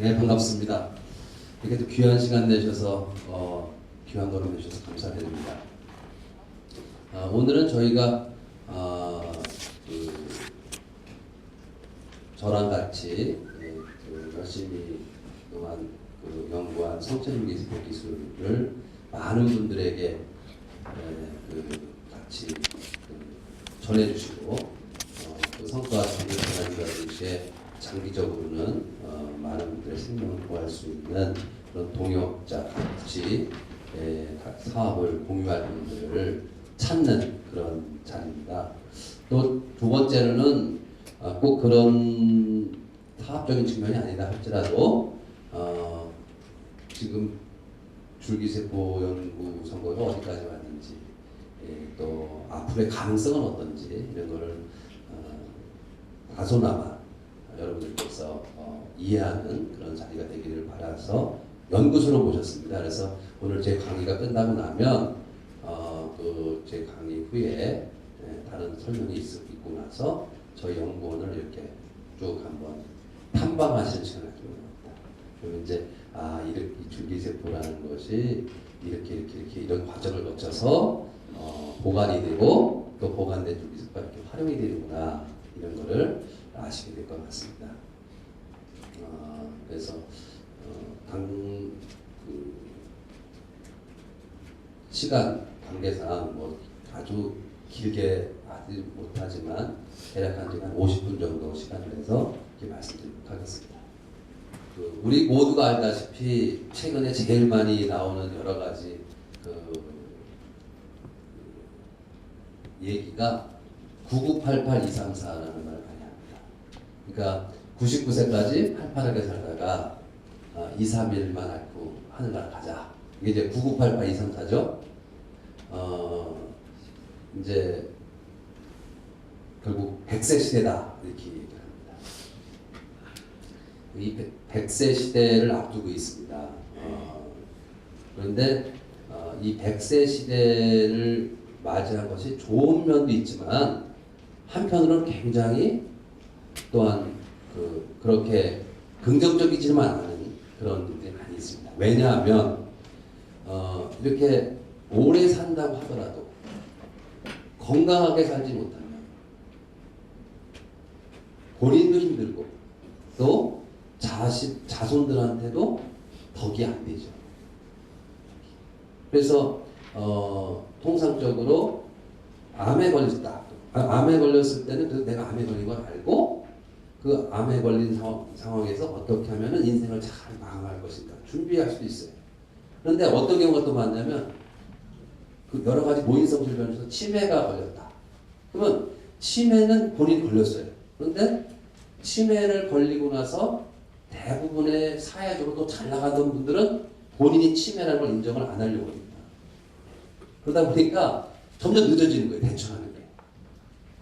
네, 반갑습니다. 이렇게 또 귀한 시간 내셔서 귀한 걸음 내셔서 감사드립니다. 오늘은 저희가 저랑 같이 열심히 그동안 연구한 성체적 기습 기술을 많은 분들에게 같이 전해주시고 그 성과 장기적으로 이렇게 장기적으로는 많은 분들의 생명을 구할 수 있는 그런 동역자 같이 각 사업을 공유할 분들을 찾는 그런 자리입니다. 또 두 번째로는 꼭 그런 사업적인 측면이 아니다 할지라도 지금 줄기세포 연구 선거가 어디까지 왔는지 또 앞으로의 가능성은 어떤지 이런 거를 다소나마 여러분들께서 이해하는 그런 자리가 되기를 바라서 연구소로 모셨습니다. 그래서 오늘 제 강의가 끝나고 나면 또 제 강의 후에 다른 설명이 있고 나서 저희 연구원을 이렇게 쭉 한번 탐방하시는 시간을 가지고 있습니다. 그러면 이제 이렇게 줄기세포라는 것이 이렇게 이런 과정을 거쳐서 보관이 되고 또 보관된 줄기세포가 이렇게 활용이 되는구나 이런 거를 아시게 될 것 같습니다. 그래서 시간 관계상 뭐 아주 길게 하지 못하지만 대략 한 50분 정도 시간을 내서 이렇게 말씀드리도록 하겠습니다. 우리 모두가 알다시피 최근에 제일 많이 나오는 여러 가지 얘기가 9988234라는 말을 많이 합니다. 그러니까 99세까지 팔팔하게 살다가 2, 3일만 앓고 하늘나라 가자. 이게 이제 9988234죠. 이제 결국 100세 시대다 이렇게 얘기를 합니다. 이 100세 시대를 앞두고 있습니다. 그런데 이 100세 시대를 맞이한 것이 좋은 면도 있지만 한편으로는 굉장히 또한 그렇게 긍정적이지만 않은 그런 분들이 많이 있습니다. 왜냐하면 이렇게 오래 산다고 하더라도 건강하게 살지 못하면 본인도 힘들고 또 자손들한테도 덕이 안 되죠. 그래서 통상적으로 암에 걸렸다. 암에 걸렸을 때는 내가 암에 걸린 걸 알고 그 암에 걸린 상황에서 어떻게 하면 인생을 잘 마감할 것인가 준비할 수도 있어요. 그런데 어떤 경우가 또 많냐면 여러 가지 모인성 질병에서 치매가 걸렸다. 그러면 치매는 본인이 걸렸어요. 그런데 치매를 걸리고 나서 대부분의 사회적으로 또 잘 나가던 분들은 본인이 치매라는 걸 인정을 안 하려고 합니다. 그러다 보니까 점점 늦어지는 거예요. 대처하는 게.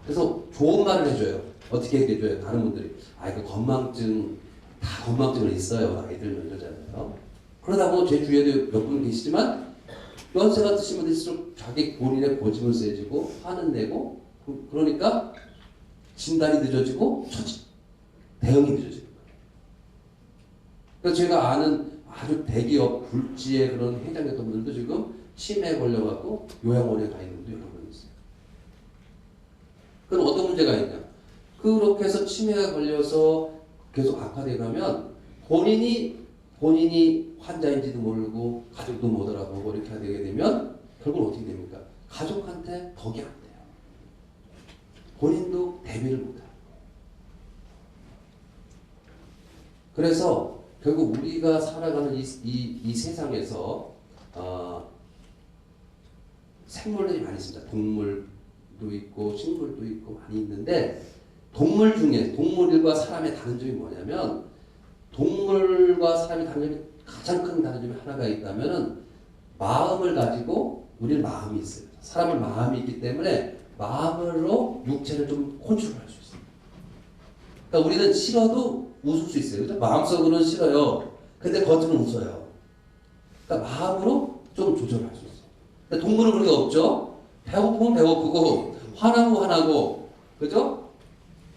그래서 좋은 말을 해줘요. 어떻게 해줘요? 다른 분들이 그 건망증 다 건망증은 있어요. 나이 들면 이러잖아요. 그러다 보면 제 주위에도 몇 분 계시지만 연세가 드시면 될수록 자기 본인의 고집은 세지고 화는 내고 그러니까 진단이 늦어지고 대응이 늦어지는 거예요. 그래서 제가 아는 아주 대기업 굴지의 그런 회장이었던 분들도 지금 치매에 걸려갖고 요양원에 가 있는 분도 여러 분 있어요. 그럼 어떤 문제가 있냐? 그렇게 해서 치매가 걸려서 계속 악화돼 가면 본인이 환자인지도 모르고 가족도 못 알아보고 이렇게 되게 되면 결국 어떻게 됩니까? 가족한테 덕이 안 돼요. 본인도 대비를 못해요. 그래서 결국 우리가 살아가는 이 세상에서 생물들이 많이 있습니다. 동물도 있고 식물도 있고 많이 있는데 동물 중에 동물과 사람의 다른 점이 뭐냐면 동물과 사람의 다른 점이 가장 큰 다른 점이 하나가 있다면은 마음을 가지고 우리는 마음이 있어요. 사람은 마음이 있기 때문에 마음으로 육체를 좀 컨트롤할 수 있어요. 그러니까 우리는 싫어도 웃을 수 있어요. 그죠? 마음속으로는 싫어요. 근데 겉으로는 웃어요. 그러니까 마음으로 좀 조절할 수 있어요. 근데 동물은 그런 게 없죠. 배고프면 배고프고 화나면 화나고 그죠?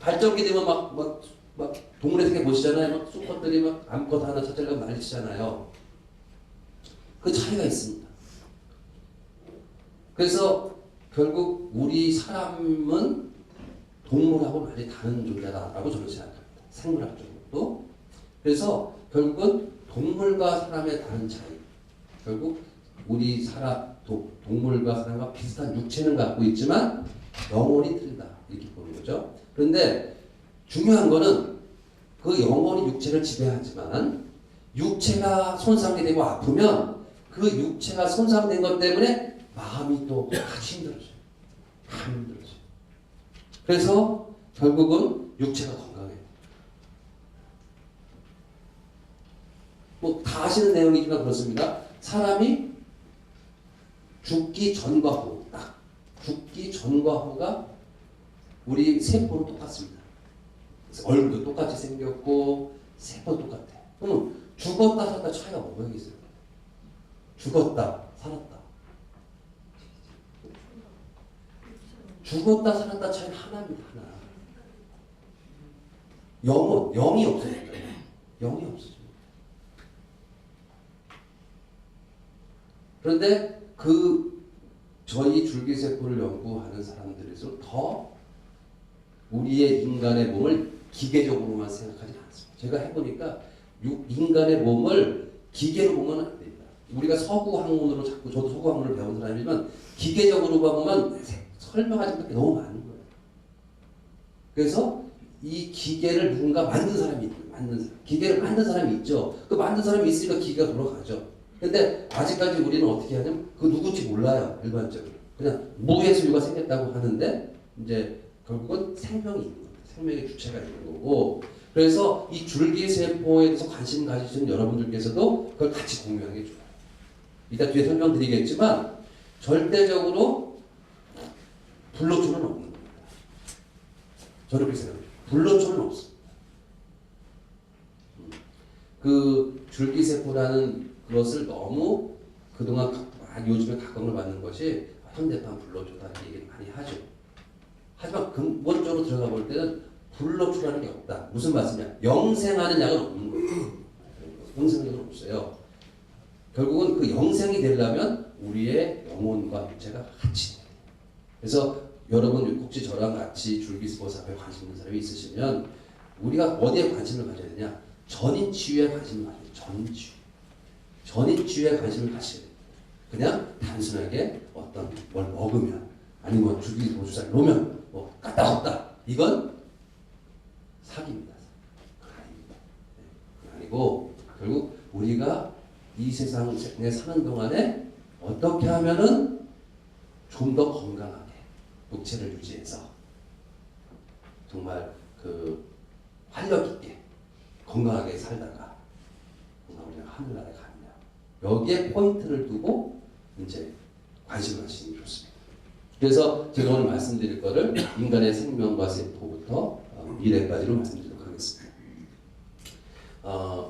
발전기 되면 막 동물의 세계 보시잖아요. 막 수컷들이 막 암컷 하나 찾으려고 난리치잖아요. 그 차이가 있습니다. 그래서 결국 우리 사람은 동물하고 많이 다른 존재다라고 저는 생각합니다. 생물학적으로도. 그래서 결국은 동물과 사람의 다른 차이. 결국 우리 동물과 사람과 비슷한 육체는 갖고 있지만 영혼이 틀리다. 이렇게 보는 거죠. 그런데 중요한 거는 그 영혼이 육체를 지배하지만 육체가 손상이 되고 아프면 그 육체가 손상된 것 때문에 마음이 또 같이 힘들어져요. 마음이 힘들어져요. 그래서 결국은 육체가 건강해요. 뭐 다 아시는 내용이지만 그렇습니다. 사람이 죽기 전과 후, 딱 죽기 전과 후가 우리 세포는 똑같습니다. 얼굴도 똑같이 생겼고 세포도 똑같아요. 그러면 죽었다 살았다 차이가 뭐가 있어요? 죽었다 살았다. 죽었다 살았다 차이는 하나입니다. 하나. 영이 없어요. 영이 없어요. 그런데 저희 줄기세포를 연구하는 사람들에서 더 우리의 인간의 몸을 기계적으로만 생각하지 않습니다. 제가 해보니까 인간의 몸을 기계로 보면 안 됩니다. 우리가 서구 학문으로 자꾸, 저도 서구 학문을 배운 사람이지만 기계적으로 보면 설명하지 못할 게 너무 많은 거예요. 그래서 이 기계를 누군가 만든 사람이 있어요. 기계를 만든 사람이 있죠. 그 만든 사람이 있으니까 기계가 돌아가죠. 근데 아직까지 우리는 어떻게 하냐면 그 누군지 몰라요. 일반적으로. 그냥 무의 소유가 생겼다고 하는데 이제 결국은 생명이 있는 겁니다. 생명의 주체가 있는 거고. 그래서 이 줄기세포에 대해서 관심 가지시는 여러분들께서도 그걸 같이 공유하는 게 좋아요. 이따 뒤에 설명드리겠지만 절대적으로 불로초는 없는 겁니다. 저는 그렇게 생각해요. 불로초는 없습니다. 그 줄기세포라는 그것을 너무 그동안 요즘에 각광을 받는 것이 현대판 불로초다 이렇게 얘기를 많이 하죠. 하지만 근본적으로 들어가 볼 때는 불로초라는 게 없다. 무슨 말씀이냐? 영생하는 약은 없는 거예요. 영생하는 약은 없어요. 결국은 그 영생이 되려면 우리의 영혼과 육체가 같이 돼요. 그래서 여러분 혹시 저랑 같이 줄기세포 사업에 관심 있는 사람이 있으시면 우리가 어디에 관심을 가져야 되냐? 전인치유에 관심을 가져야 돼요. 전인치유. 전인치유에 관심을 가셔야 돼요. 그냥 단순하게 어떤 뭘 먹으면 아니면 줄기세포 주사를 놓으면 뭐 갖다 줬다. 이건 사기입니다. 그건 아닙니다. 그건 아니고 결국 우리가 이 세상에 사는 동안에 어떻게 하면은 좀 더 건강하게 육체를 유지해서 정말 그 활력 있게 건강하게 살다가 우리가 하늘나라에 가느냐 여기에 포인트를 두고 이제 관심을 가시는 게 좋습니다. 그래서 제가 오늘 말씀드릴 거를 인간의 생명과 세포부터 미래까지로 말씀드리도록 하겠습니다.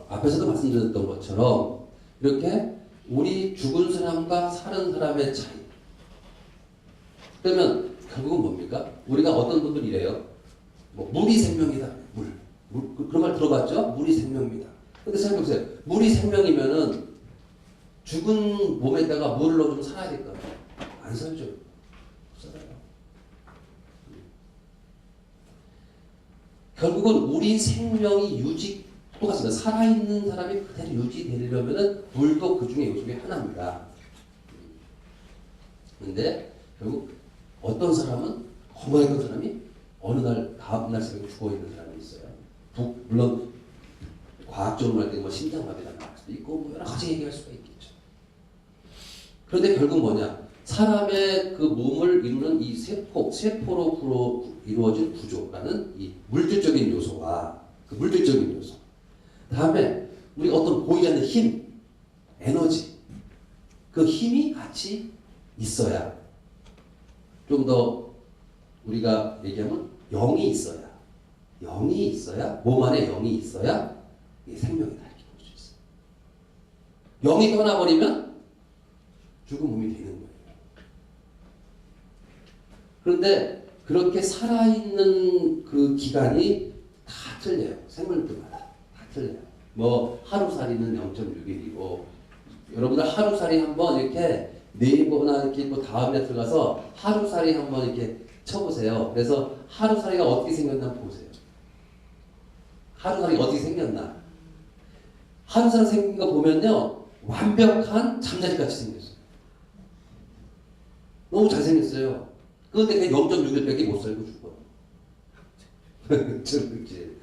앞에서도 말씀드렸던 것처럼 이렇게 우리 죽은 사람과 사는 사람의 차이. 그러면 결국은 뭡니까? 우리가 어떤 분들이 이래요. 뭐 물이 생명이다. 물. 그런 말 들어봤죠? 물이 생명입니다. 근데 생각해보세요. 물이 생명이면은 죽은 몸에다가 물을 넣어주면 살아야 될까? 안 살죠. 살아요. 결국은 우리 생명이 똑같습니다. 살아있는 사람이 그대로 유지되려면은 물도 그 중에 요소의 하나입니다. 근데 결국 어떤 사람은 건강했던 사람이 어느 날 다음날 새벽에 죽어있는 사람이 있어요. 물론 과학적으로 할 때 뭐 심장마비가 나올 수도 있고 뭐 여러 가지 얘기할 수가 있겠죠. 그런데 결국 뭐냐? 사람의 그 몸을 이루는 이 세포로 이루어진 구조라는 이 물질적인 요소와 그 물질적인 요소. 다음에 우리 어떤 보이지 않는 힘, 에너지, 그 힘이 같이 있어야 좀 더 우리가 얘기하면 영이 있어야 몸 안에 영이 있어야 이게 생명이다 이렇게 볼 수 있어요. 영이 떠나버리면 죽은 몸이 되는 거예요. 그런데 그렇게 살아있는 그 기간이 다 틀려요. 생물들마다 다 틀려요. 뭐 하루살이는 0.6일이고 여러분들 하루살이 한번 이렇게 네이버나 이렇게 뭐 다음에 들어가서 하루살이 한번 이렇게 쳐보세요. 그래서 하루살이가 어떻게 생겼나 보세요. 하루살이 어떻게 생겼나. 하루살이 생긴 거 보면요. 완벽한 잠자리같이 생겼어요. 너무 잘생겼어요. 그런데 그냥 0.6일밖에 못 살고 죽어요. 그렇지.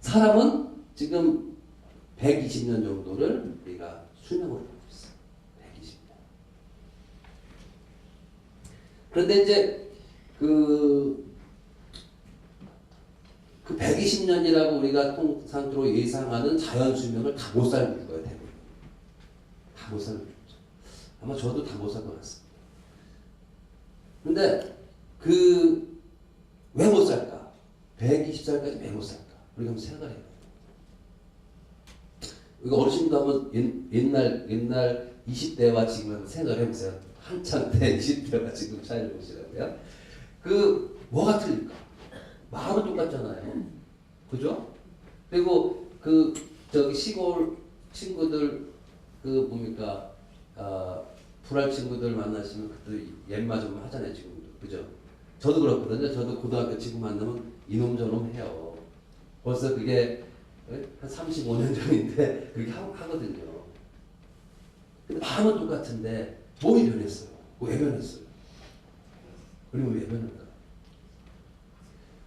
사람은 지금 120년 정도를 우리가 수명으로 보고 있어요. 120년. 그런데 이제 그 120년이라고 우리가 통상적으로 예상하는 자연 수명을 다 못 살고 죽어요. 대부분. 다 못 살고 죽죠. 아마 저도 다 못 살 것 같습니다. 근데 왜 못 살까? 120살까지 왜 못 살까? 우리가 한번 생각을 해요. 이거 어르신도 한번 옛날 20대와 지금 한번 생각을 해보세요. 한참 때 20대와 지금 차이를 보시라고요. 뭐가 틀릴까? 마음은 똑같잖아요. 그죠? 그리고 저기 시골 친구들 뭡니까? 불알 친구들 만나시면 그때 옛말 좀 하잖아요. 지금도. 그죠? 저도 그렇거든요. 저도 고등학교 친구 만나면 이놈 저놈 해요. 벌써 그게 한 35년 전인데 그렇게 하거든요. 근데 마음은 똑같은데 몸이 변했어요. 왜 변했어요? 그리고 왜 변할까?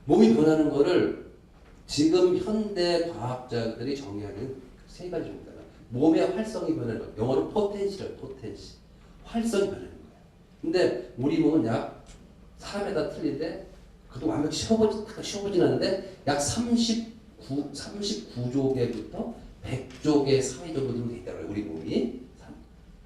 몸이 변하는 거를 지금 현대 과학자들이 정의하는 세 가지 정도다. 몸의 활성이 변하는 거. 영어로 포텐시를 활성이 변하는 거예요. 근데 우리 몸은 약 사람에다 틀린데 그것도 완벽히 쉬워보진 않는데 약 39조개부터 100조개 사이 정도 돼 있다고요. 우리 몸이.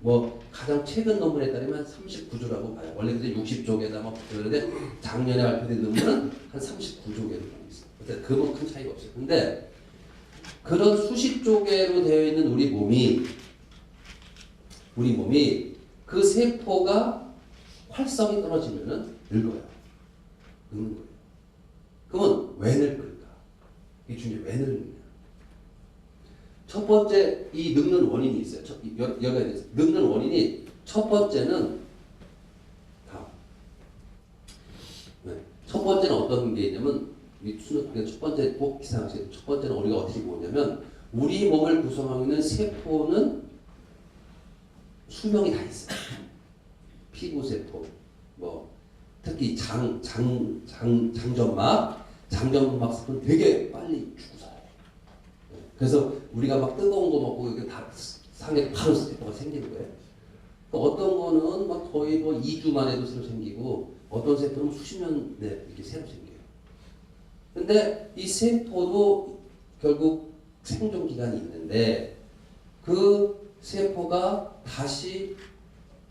뭐 가장 최근 논문에 따르면 39조라고 봐요. 원래 그때 60조개다 뭐 그러는데 작년에 발표된 논문은 한 39조개로 나고 있어요. 그러니까 그건 큰 차이가 없어요. 근데 그런 수십 조개로 되어 있는 우리 몸이 그 세포가 활성이 떨어지면은 늙어요. 늙는 거예요. 그러면 왜 늙을까? 이게 중요해요. 왜 늙느냐? 첫 번째 이 늙는 원인이 있어요. 여기에 늙는 원인이 첫 번째는 첫 번째는 어떤 게 있냐면 첫 번째 꼭 기상하세요. 첫 번째는 우리가 어떻게 보냐면 우리 몸을 구성하고 있는 세포는 수명이 다 있어요. 피부 세포, 뭐 특히 장점막 세포는 되게 빨리 죽고 살아요. 그래서 우리가 막 뜨거운 거 먹고 이게 다 상에 바로 세포가 생기는 거예요. 어떤 거는 막 거의 뭐 2주 만에도 새로 생기고 어떤 세포는 수십 년 내에 이렇게 새로 생겨요. 근데 이 세포도 결국 생존 기간이 있는데 그 세포가 다시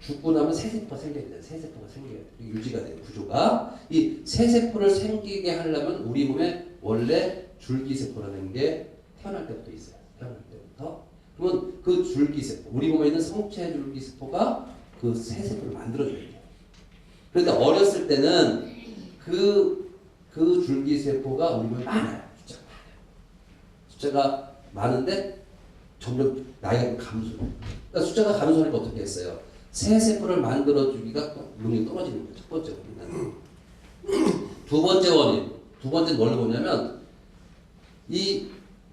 죽고 나면 새 세포가 생겨야 돼요. 새 세포가 생겨야 돼요. 유지가 돼요. 구조가. 이 새 세포를 생기게 하려면 우리 몸에 원래 줄기세포라는 게 태어날 때부터 있어요. 태어날 때부터. 그러면 그 줄기세포, 우리 몸에 있는 성체 줄기세포가 그 새 세포를 만들어줘야 돼요. 그러니까 어렸을 때는 그 줄기세포가 우리 몸에 많아요. 숫자가 많은데 점점 나이가 감소해요. 그러니까 숫자가 감소하니까 어떻게 했어요? 새 세포를 만들어주기가 능력이 떨어지는 거예요. 첫 번째 원인. 두 번째는 뭘 보냐면 이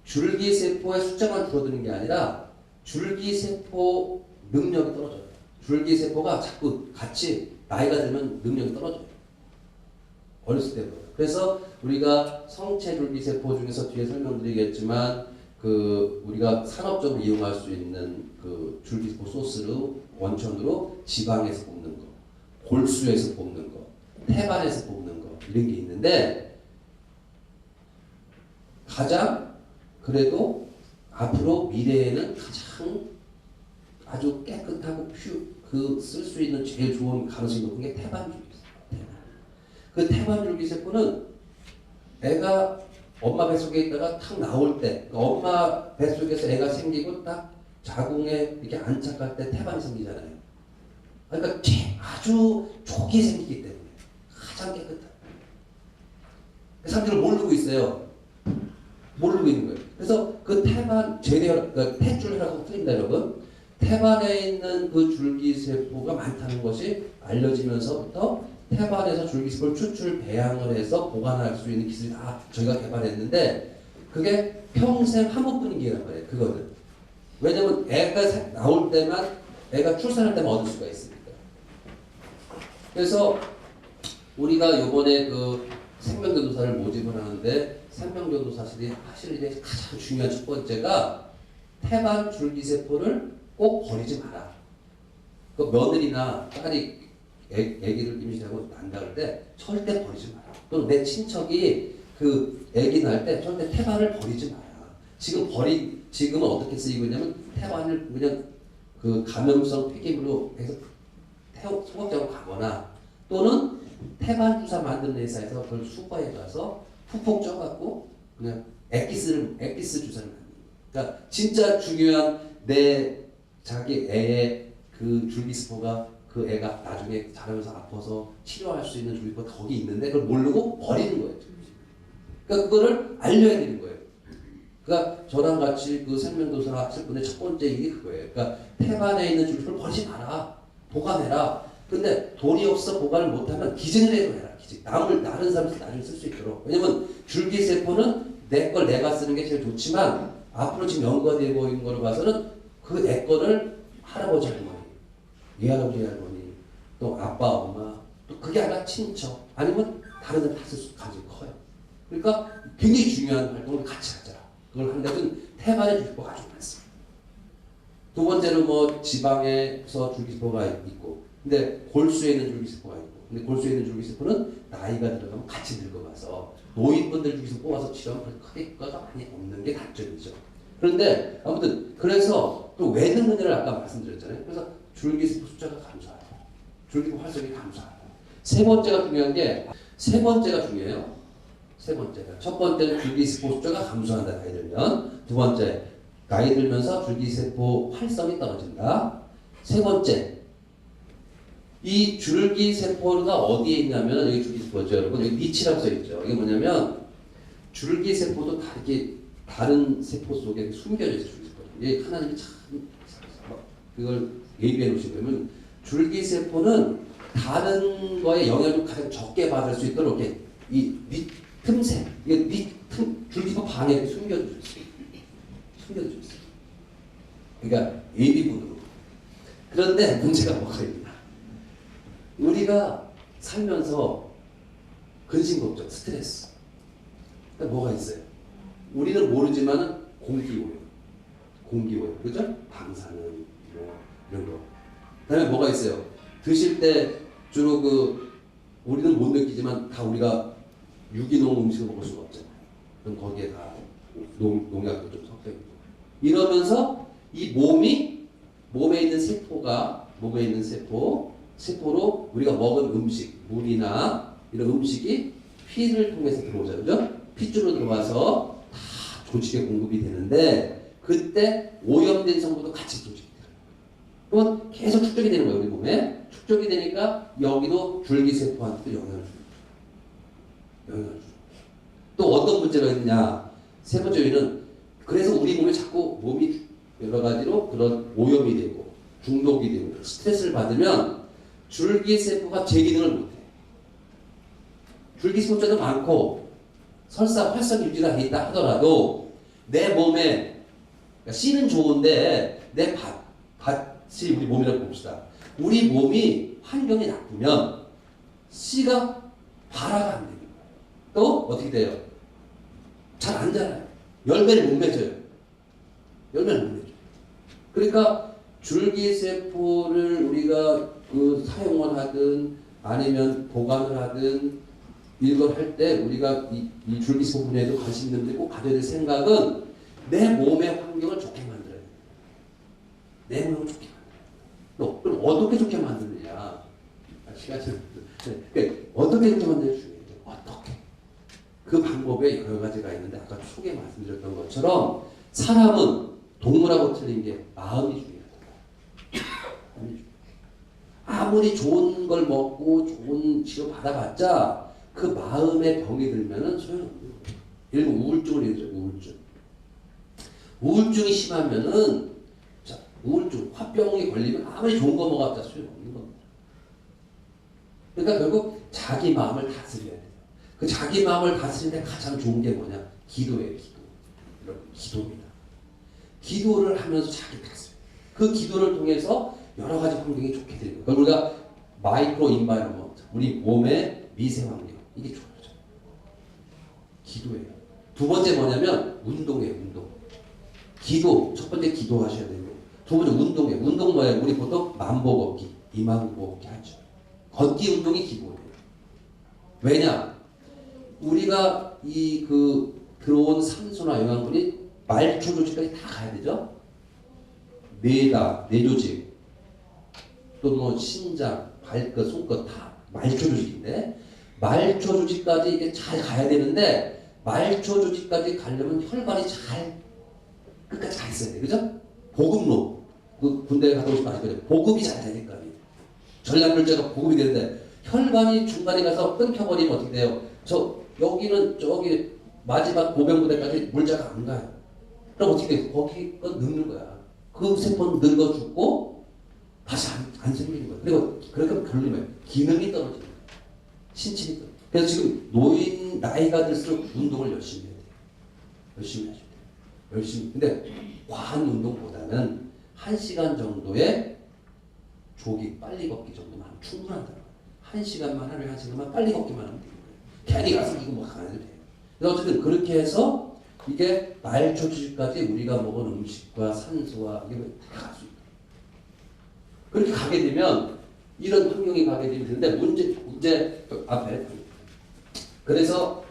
줄기세포의 숫자만 줄어드는 게 아니라 줄기세포 능력이 떨어져요. 줄기세포가 자꾸 같이 나이가 들면 능력이 떨어져요. 어렸을 때부터. 그래서 우리가 성체 줄기세포 중에서 뒤에 설명드리겠지만 우리가 산업적으로 이용할 수 있는 줄기세포 소스로 원천으로 지방에서 뽑는 거, 골수에서 뽑는 거, 태반에서 뽑는 거 이런 게 있는데 가장 그래도 앞으로 미래에는 가장 아주 깨끗하고 쓸 수 있는 제일 좋은 가능성이 높은 게 태반 줄기세포. 그 태반 줄기세포는 애가 엄마 뱃속에 있다가 탁 나올 때, 그러니까 엄마 뱃속에서 애가 생기고 딱 자궁에 이렇게 안착할 때 태반이 생기잖아요. 그러니까 아주 초기에 생기기 때문에 가장 깨끗한. 사람들은 모르고 있어요. 모르고 있는 거예요. 그래서 그 태반 그러니까 탯줄이라고 틀린다 여러분. 태반에 있는 그 줄기세포가 많다는 것이 알려지면서부터 태반에서 줄기세포를 추출 배양을 해서 보관할 수 있는 기술이 다 저희가 개발했는데 그게 평생 한 번뿐인 기회란 말이에요. 그거는. 왜냐면 애가 나올 때만 애가 출산할 때만 얻을 수가 있으니까. 그래서 우리가 요번에 그 생명교도사를 모집을 하는데 생명교도사실이 사실 이제 가장 중요한 첫 번째가 태반 줄기세포를 꼭 버리지 마라. 그 며느리나 딸이 애기를 임신하고 난다 할 때 절대 버리지 마라. 또 내 친척이 그 애기 낳을 때 절대 태반을 버리지 마라. 지금은 어떻게 쓰이고 있냐면 태반을 그냥 그 감염성 폐기물로 해서 소각장으로 가거나 또는 태반 주사 만드는 회사에서 그걸 수거해 가서 푹푹 쪄갖고 그냥 액기스 주사를 만드는 거예요. 그러니까 진짜 중요한 내 자기 애의 그 줄기세포가 그 애가 나중에 자라면서 아파서 치료할 수 있는 줄기세포가 거기 있는데 그걸 모르고 버리는 거예요. 그러니까 그거를 알려야 되는 거예요. 그러니까 저랑 같이 그 생명도사 하실 분의 첫 번째 일이 그거예요. 그러니까 태반에 있는 줄기세포를 버리지 마라. 보관해라. 근데 돈이 없어 보관을 못하면 기증이라도 해라. 기증. 다른 사람한테 나중에 쓸 수 있도록. 왜냐면 줄기세포는 내 걸 내가 쓰는 게 제일 좋지만 앞으로 지금 연구가 되고 있는 거로 봐서는 그 애 거를 할아버지 할머니, 외할아버지 할머니, 또 아빠 엄마, 또 그게 아니라 친척 아니면 다른 데 다 쓸 수 가지고 커요. 그러니까 굉장히 중요한 활동을 같이 하자. 그걸 하는 데는 태반의 줄기세포가 아주 많습니다. 두 번째로 뭐 지방에서 줄기세포가 있고 근데 골수에 있는 줄기세포가 있고 근데 골수에 있는 줄기세포는 나이가 들어가면 같이 늙어가서 노인분들 줄기세포 뽑아서 치료하면 크게 효과가 많이 없는 게 단점이죠. 그런데 아무튼 그래서 또 왜 늙느냐를 아까 말씀드렸잖아요. 그래서 줄기세포 숫자가 감소하고 줄기세포 활성이 감소하고 세 번째가 중요한 게 세 번째가 중요해요. 세 번째가 첫 번째는 줄기세포 숫자가 감소한다 나이 들면 두 번째 나이 들면서 줄기세포 활성이 떨어진다. 세 번째 이 줄기세포가 어디에 있냐면 여기 줄기세포죠 여러분 여기 니치라고 써있죠. 이게 뭐냐면 줄기세포도 다른 세포 속에 숨겨져 있어요. 줄기세포. 이게 하나님이 참 그걸 예비해 놓으신 거면 줄기세포는 다른 거에 영향을 가장 적게 받을 수 있도록 이렇게 이 틈새 이게 줄기세포 방에 숨겨져 있어요. 숨겨져 있어요. 그러니까 예비군으로. 그런데 문제가 뭐가 있냐? 우리가 살면서 근심 걱정, 스트레스 뭐가 있어요? 우리는 모르지만은 공기오염, 그죠? 방사능 이런 거. 그다음에 뭐가 있어요? 드실 때 주로 우리는 못 느끼지만 다 우리가 유기농 음식을 먹을 수가 없잖아요. 그럼 거기에 다 농약도 좀 섞여 있고. 이러면서 이 몸에 있는 세포로 우리가 먹은 음식, 물이나 이런 음식이 피를 통해서 들어오잖아요. 그죠? 피줄로 들어와서 다 조직에 공급이 되는데 그때 오염된 성분도 같이 조직이 돼요. 그건 계속 축적이 되는 거예요. 우리 몸에. 축적이 되니까 여기도 줄기세포한테도 영향을 줘요. 또 어떤 문제가 있느냐. 세 번째 요인은 그래서 우리 몸에 자꾸 몸이 여러 가지로 그런 오염이 되고 중독이 되고 스트레스를 받으면 줄기세포가 제 기능을 못해. 줄기세포자도 많고 설사 활성 유지가 돼 있다 하더라도 내 몸에 그러니까 씨는 좋은데 내 밭이 우리 몸이라고 봅시다. 우리 몸이 환경이 나쁘면 씨가 발화가 안 되는 거예요. 또 어떻게 돼요? 잘 안 자라요. 열매를 못 맺어요. 그러니까 줄기세포를 우리가 사용을 하든 아니면 보관을 하든 이걸 할 때 우리가 이 줄기세포 분야에도 관심 있는 분들이 꼭 가져야 될 생각은 내 몸의 환경을 좋게 만들어야 돼요. 내 몸을 좋게 만들어야 돼요. 그럼 어떻게 좋게 만드느냐? 시간이 어떻게 좋게 만드느냐 중요해요. 어떻게? 그 방법에 여러 가지가 있는데 아까 초기에 말씀드렸던 것처럼 사람은 동물하고 틀린 게 마음이 중요하다. 아무리 좋은 걸 먹고 좋은 치료 받아봤자 그 마음에 병이 들면은 소용없는 거예요. 예를 들면 우울증을 얘기해 우울증. 우울증이 심하면은 자, 우울증, 화병이 걸리면 아무리 좋은 거 먹어봤자 소용없는 겁니다. 그러니까 결국 자기 마음을 다스려야 돼요. 그 자기 마음을 다스리는데 가장 좋은 게 뭐냐? 기도예요, 기도. 여러분, 기도입니다. 기도를 하면서 자기 다스려요. 그 기도를 통해서 여러 가지 환경이 좋게 되는 거예요. 우리가 마이크로 인바이러먼트, 우리 몸의 미세 환경, 이게 좋아져요. 기도예요. 두 번째 뭐냐면 운동이에요, 운동. 기도, 첫 번째 기도하셔야 되고, 두 번째 운동이에요. 운동 뭐예요? 우리 보통 만보 걷기, 2만 보 걷기 하죠. 걷기 운동이 기본이에요. 왜냐? 우리가 들어온 산소나 영양분이 말초 조직까지 다 가야 되죠. 뇌다, 뇌조직, 또 뭐 신장, 발끝, 손끝 다 말초 조직인데 말초 조직까지 이게 잘 가야 되는데 말초 조직까지 가려면 혈관이 잘 끝까지 가 있어야 돼, 그죠? 보급로, 그 군대에 갔다 오시면 아실 거예요. 보급이 잘 되니까 전략물자가 보급이 되는데 혈관이 중간에 가서 끊겨버리면 어떻게 돼요? 여기는 저기 마지막 보병부대까지 물자가 안 가요. 그럼 어떻게 돼요? 거기 건 늙는 거야. 그 세포는 늙어 죽고 다시 안 생기는 거야. 그리고 그러니까 결론은 기능이 떨어지는 거야. 신체이 떨어져. 그래서 지금 나이가 들수록 운동을 열심히 해야 돼요. 열심히 하셔야 돼요. 열심히. 근데 과한 운동보다는 1시간 정도의 조기 빨리 걷기 정도만 하면 충분하다는 거예요. 1시간만 하루에 1시간만 빨리 걷기만 하면 되는 거예요. 괜히 가서 이거 뭐 안 해도 돼요. 그래서 어쨌든 그렇게 해서 이게 말초 주식까지 우리가 먹은 음식과 산소와 이게 다 갈 수 있다. 그렇게 가게 되면 이런 환경이 가게 되는데 문제 앞에 그래서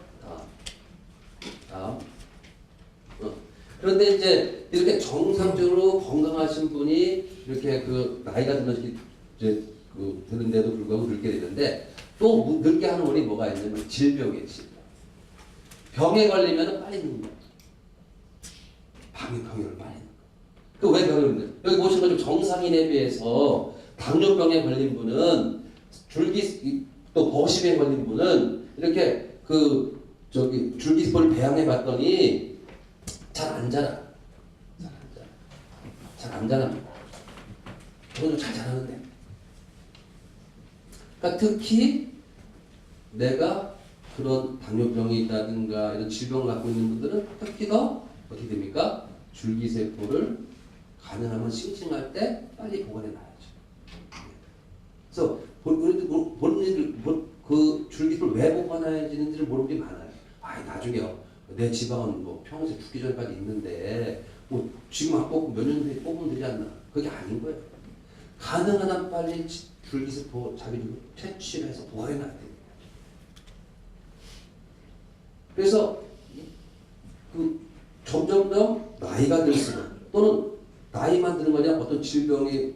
다음 그런데 이제 이렇게 정상적으로 건강하신 분이 이렇게 그 나이가 들면서 이제 드는데도 불구하고 늙게 되는데 또 늙게 하는 원인이 뭐가 있냐면 질병이에요. 병에 걸리면 빨리 늙는 거예요. 병을 빨리 늙는 거예요. 왜 병이 늙는 거예요? 여기 보시는 것처럼 정상인에 비해서 당뇨병에 걸린 분은 또 버심에 걸린 분은 이렇게 줄기세포를 배양해 봤더니 잘 안 자라. 잘 안 자랍니다. 저는 잘 자라는데. 그러니까 특히 내가 그런 당뇨병이 있다든가 이런 질병을 갖고 있는 분들은 특히 더 어떻게 됩니까? 줄기세포를 가능하면 싱싱할 때 빨리 보관해 놔야죠. 그래서 본인들 그 줄기세포를 왜 보관해야 되는지를 모르는 게 많아요. 나중에요. 내 지방은 뭐 평생 죽기 전까지 있는데 뭐 지금 안 뽑고 몇 년 뒤에 뽑으면 되지 않나? 그게 아닌 거예요. 가능한 한 빨리 줄기세포 자기들 채취를 해서 보관해 놔야 돼요. 그래서 점점점 나이가 들수록 또는 나이만 드는 거냐 어떤 질병이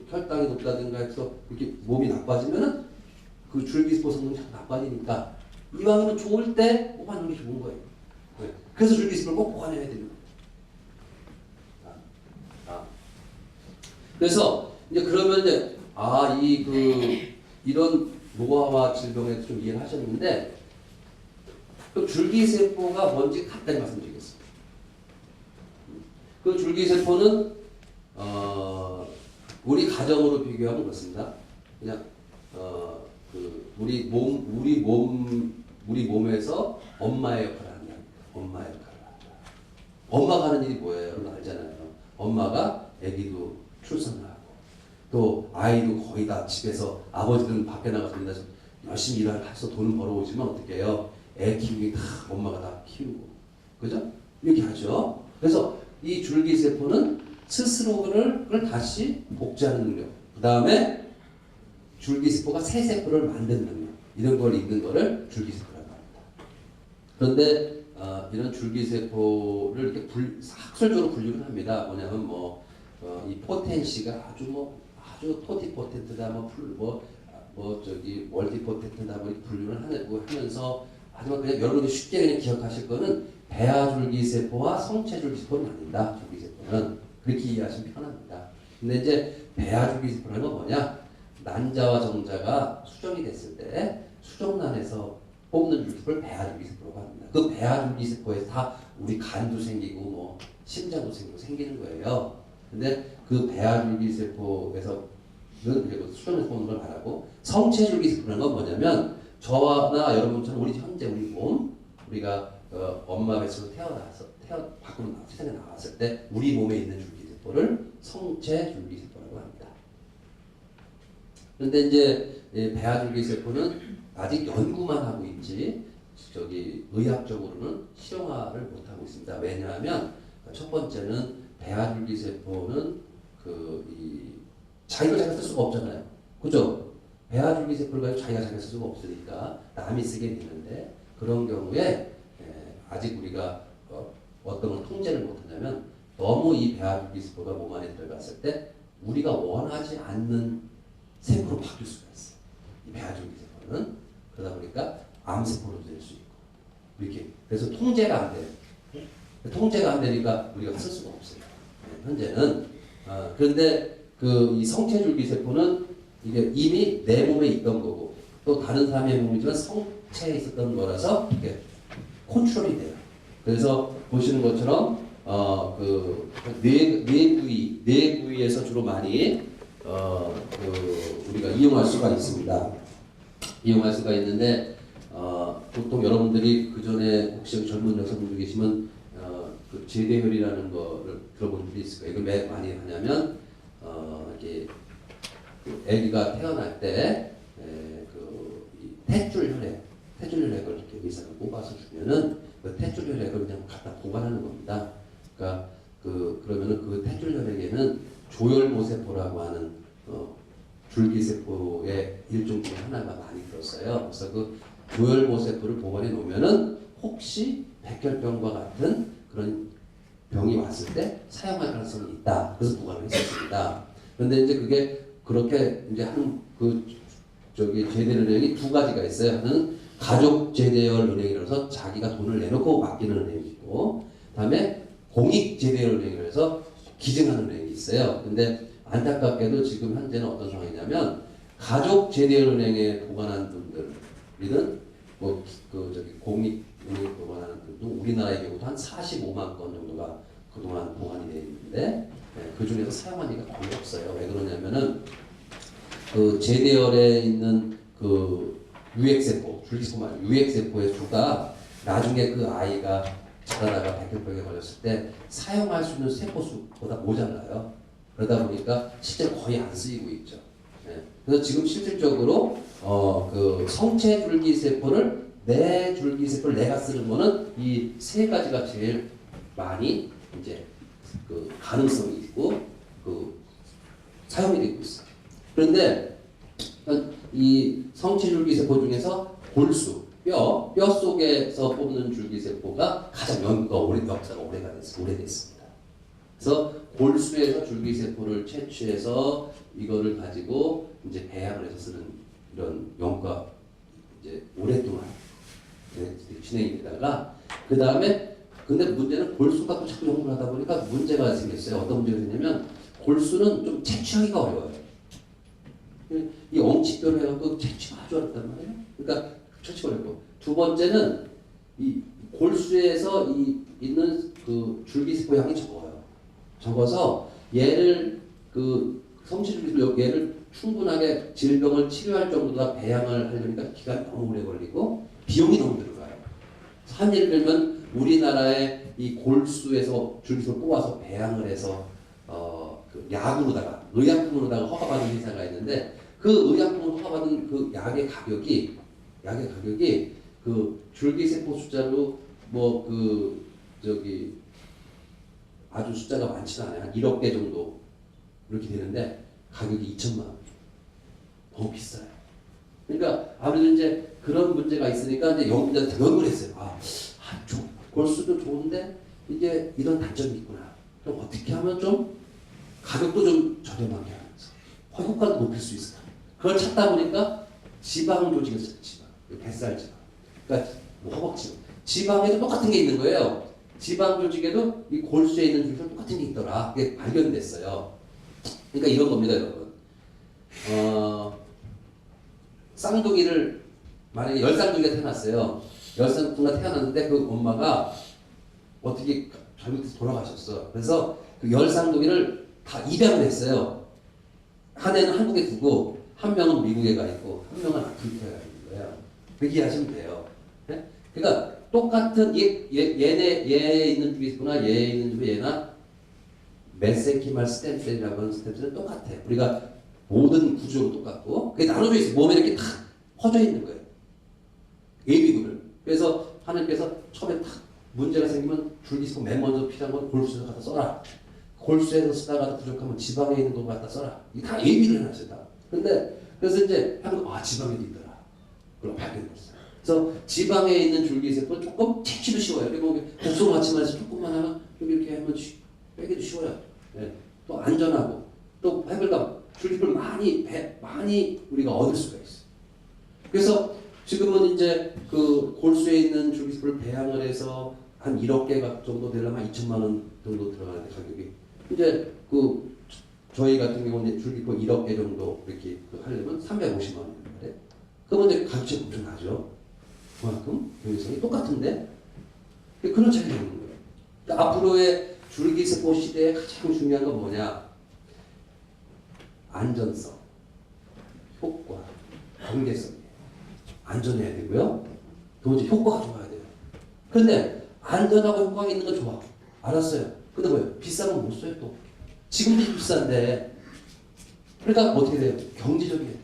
혈당이 높다든가 해서 이렇게 몸이 나빠지면은 그 줄기세포 성능이 자꾸 나빠지니까 이왕이면 좋을 때 뽑아놓는 게 좋은 거예요. 그래서 줄기세포를 꼭 보관해야 되는 거예요. 그래서 이제 그러면 이제 이런 노화와 질병에 좀 이해를 하셨는데 그 줄기세포가 뭔지 간단히 말씀드리겠습니다. 그 줄기세포는 우리 가정으로 비교하면 그렇습니다. 그냥 우리 몸에서 엄마의 역할을 한다. 엄마의 역할을 한다. 엄마가 하는 일이 뭐예요? 여러분 알잖아요. 엄마가 아기도 출산을 하고 또 아이도 거의 다 집에서 아버지들은 밖에 나가서 열심히 일을 해서 돈을 벌어오지만 어떻게 해요? 애 키우기 다 엄마가 다 키우고 그죠? 이렇게 하죠. 그래서 이 줄기세포는 스스로를 다시 복제하는 능력, 그 다음에 줄기세포가 새 세포를 만드는 능력, 이런 걸 있는 거를 줄기세포라고 합니다. 그런데 이런 줄기세포를 이렇게 학술적으로 분류를 합니다. 뭐냐면 이 포텐시가 아주 토티포텐트다, 멀티포텐트다, 분류를 하면서 하지만 그냥 여러분이 쉽게 그냥 기억하실 거는 배아줄기세포와 성체줄기세포는 아니다. 줄기세포는 그렇게 이해하시면 편합니다. 근데 이제 배아줄기세포라는 건 뭐냐? 난자와 정자가 수정이 됐을 때 수정란에서 뽑는 줄기세포를 배아줄기세포라고 합니다. 그 배아줄기세포에서 다 우리 간도 생기고 뭐 심장도 생기고 생기는 거예요. 근데 그 배아줄기세포에서는 그리고 수정에서 보는 걸 말하고 성체줄기세포라는 건 뭐냐면 저와나 여러분처럼 우리 현재 우리 몸 우리가 엄마 뱃속에서 밖으로 세상에 나왔을 때 우리 몸에 있는 줄기세포를 성체줄기세포라고 합니다. 그런데 이제 배아줄기세포는 아직 연구만 하고 있지 의학적으로는 실용화를 못 하고 있습니다. 왜냐하면 첫 번째는 배아줄기세포는 자기가 쓸 수가 없잖아요. 그죠? 배아줄기세포를 가지고 자기가 쓸 수가 없으니까 남이 쓰게 되는데 그런 경우에 아직 우리가 어떤 걸 통제를 못하냐면 너무 이 배아줄기세포가 몸 안에 들어갔을 때 우리가 원하지 않는 세포로 바뀔 수가 있어요. 이 배아줄기세포는 그러다 보니까 암세포로도 될 수 있고 이렇게 그래서 통제가 안 돼요. 통제가 안 되니까 우리가 쓸 수가 없어요. 현재는 그런데 이 성체줄기세포는 이게 이미 내 몸에 있던 거고 또 다른 사람의 몸이지만 성체에 있었던 거라서 이게 컨트롤이 돼요. 그래서 보시는 것처럼 뇌 부위에서 주로 많이 우리가 이용할 수가 있습니다. 이용할 수가 있는데 보통 여러분들이 그 전에 혹시 젊은 여성분들 계시면 그 제대혈이라는 거를 들어본 적이 있을 거예요. 이걸 왜 많이 하냐면 이렇게 아기가 태어날 때 탯줄 혈액을 이렇게 의사가 뽑아서 주면은 그 탯줄 혈액을 그냥 갖다 보관하는 겁니다. 그러니까 그러면은 그 탯줄 혈액에는 조혈모세포라고 하는 줄기세포의 일종 중에 하나가 많이 들었어요. 그래서 그 조혈모세포를 보관해 놓으면은 혹시 백혈병과 같은 그런 병이 왔을 때 사용할 가능성이 있다. 그래서 보관을 했었습니다. 그런데 이제 그게 그렇게 이제 하는 제대혈 은행이 두 가지가 있어요. 하나는 가족 제대혈 은행이라서 자기가 돈을 내놓고 맡기는 은행이 있고, 그다음에 공익 제대혈 은행이라서 해서 기증하는 은행이 있어요. 근데 안타깝게도 지금 현재는 어떤 상황이냐면 가족 제대혈 은행에 보관한 분들이든 공익 은행에 보관하는 분도 우리나라의 경우도 한 45만 건 정도가 그동안 보관이 되어 있는데 그 중에서 사용한 이가 거의 없어요. 왜 그러냐면은 그 제대혈에 있는 그 유액세포, 줄기세포 말고 유액세포의 수가 나중에 그 아이가 자라다가 백혈병에 걸렸을 때 사용할 수 있는 세포 수보다 모자라요. 그러다 보니까 실제로 거의 안 쓰이고 있죠. 그래서 지금 실질적으로 그 성체 줄기세포를 내 줄기세포를 내가 쓰는 거는 이 세 가지가 제일 많이 이제 그 가능성이 있고 그 사용이 되고 있어요. 그런데 이 성체 줄기세포 중에서 골수, 뼈 속에서 뽑는 줄기세포가 가장 역사가 오래됐습니다. 그래서 골수에서 줄기세포를 채취해서 이거를 가지고 이제 배양을 해서 쓰는 이런 연구가 이제 오랫동안 진행이 되다가 그 다음에 근데 문제는 골수 갖고 자꾸 연구를 하다 보니까 문제가 생겼어요. 어떤 문제가 생기냐면 골수는 좀 채취하기가 어려워요. 이 엉치뼈를 해갖고 채취가 아주 어렵단 말이에요. 그러니까 채취가 어렵고 두 번째는 이 골수에서 있는 그 줄기세포 양이 적어서 얘를 그 성체줄기세포 얘를 충분하게 질병을 치료할 정도가 배양을 하려니까 기간이 너무 오래 걸리고 비용이 너무 들어가요. 한 예를 들면 우리나라의 이 골수에서 줄기세포를 뽑아서 배양을 해서 그 약으로다가 의약품으로다가 허가받은 회사가 있는데 그 의약품을 허가받은 그 약의 가격이 그 줄기세포 숫자로 아주 숫자가 많지는 않아요. 한 1억 개 정도 이렇게 되는데 가격이 2천만 원. 너무 비싸요. 그러니까 아무래도 이제 그런 문제가 있으니까 이제 연구자들 연구를 했어요. 골수도 좋은데 이게 이런 단점이 있구나. 그럼 어떻게 하면 좀 가격도 좀 저렴하게 하면서 효과를 높일 수 있을까? 그걸 찾다 보니까 지방 조직을 써요. 뱃살 지방. 그러니까 허벅지. 지방에도 똑같은 게 있는 거예요. 지방 조직에도 이 골수에 있는 줄기가 똑같은 게 있더라. 그게 발견됐어요. 그러니까 이런 겁니다, 여러분. 쌍둥이를 만약에 열쌍둥이가 태어났어요. 열쌍둥이가 태어났는데 그 엄마가 어떻게 잘못해서 돌아가셨어. 그래서 그 열쌍둥이를 다 입양을 했어요. 한 애는 한국에 두고 한 명은 미국에 가 있고 한 명은 아프리카에 가 있는 거예요. 그렇게 이해하시면 돼요. 네? 그러니까 똑같은 얘 있는 쪽에 있구나, 얘 있는 쪽에 얘나 메센키말 스템셀이라고 하는 스템셀은 똑같아요. 우리가 모든 구조로 똑같고 그게 나눠져 있어요. 몸에 이렇게 탁 퍼져 있는 거예요. 예비군을. 그래서 하나님께서 처음에 탁 문제가 생기면 줄기세포 맨 먼저 필요한 건 골수에서 갖다 써라. 골수에서 쓰다가 부족하면 지방에 있는 거 갖다 써라. 이게 다 예비를 해놨어요. 다. 근데 그래서 이제 지방에도 있더라. 그걸 발견했어요. 그래서 지방에 있는 줄기세포 조금 채취도 쉬워요. 그리고 독소 마취만해서 조금만 하면 이렇게 하면 빼기도 쉬워요. 네. 또 안전하고 또 해볼까 줄기세포를 많이 우리가 얻을 수가 있어요. 그래서 지금은 이제 그 골수에 있는 줄기세포를 배양을 해서 한 1억 개 정도 되려면 2천만 원 정도 들어가는데 가격이 이제 그 저희 같은 경우는 줄기세포 1억 개 정도 이렇게 하려면 350만 원인데 그러면 이제 가격이 엄청나죠. 그만큼 효율성이 똑같은데 그런 차이가 있는 거예요. 그러니까 앞으로의 줄기세포 시대에 가장 중요한 건 뭐냐? 안전성, 효과, 경제성이에요. 안전해야 되고요. 두 번째 효과가 좋아야 돼요. 그런데 안전하고 효과가 있는 건 좋아. 알았어요. 근데 뭐예요? 비싸면 못 써요 또. 지금도 비싼데. 그러니까 어떻게 돼요? 경제적이에요.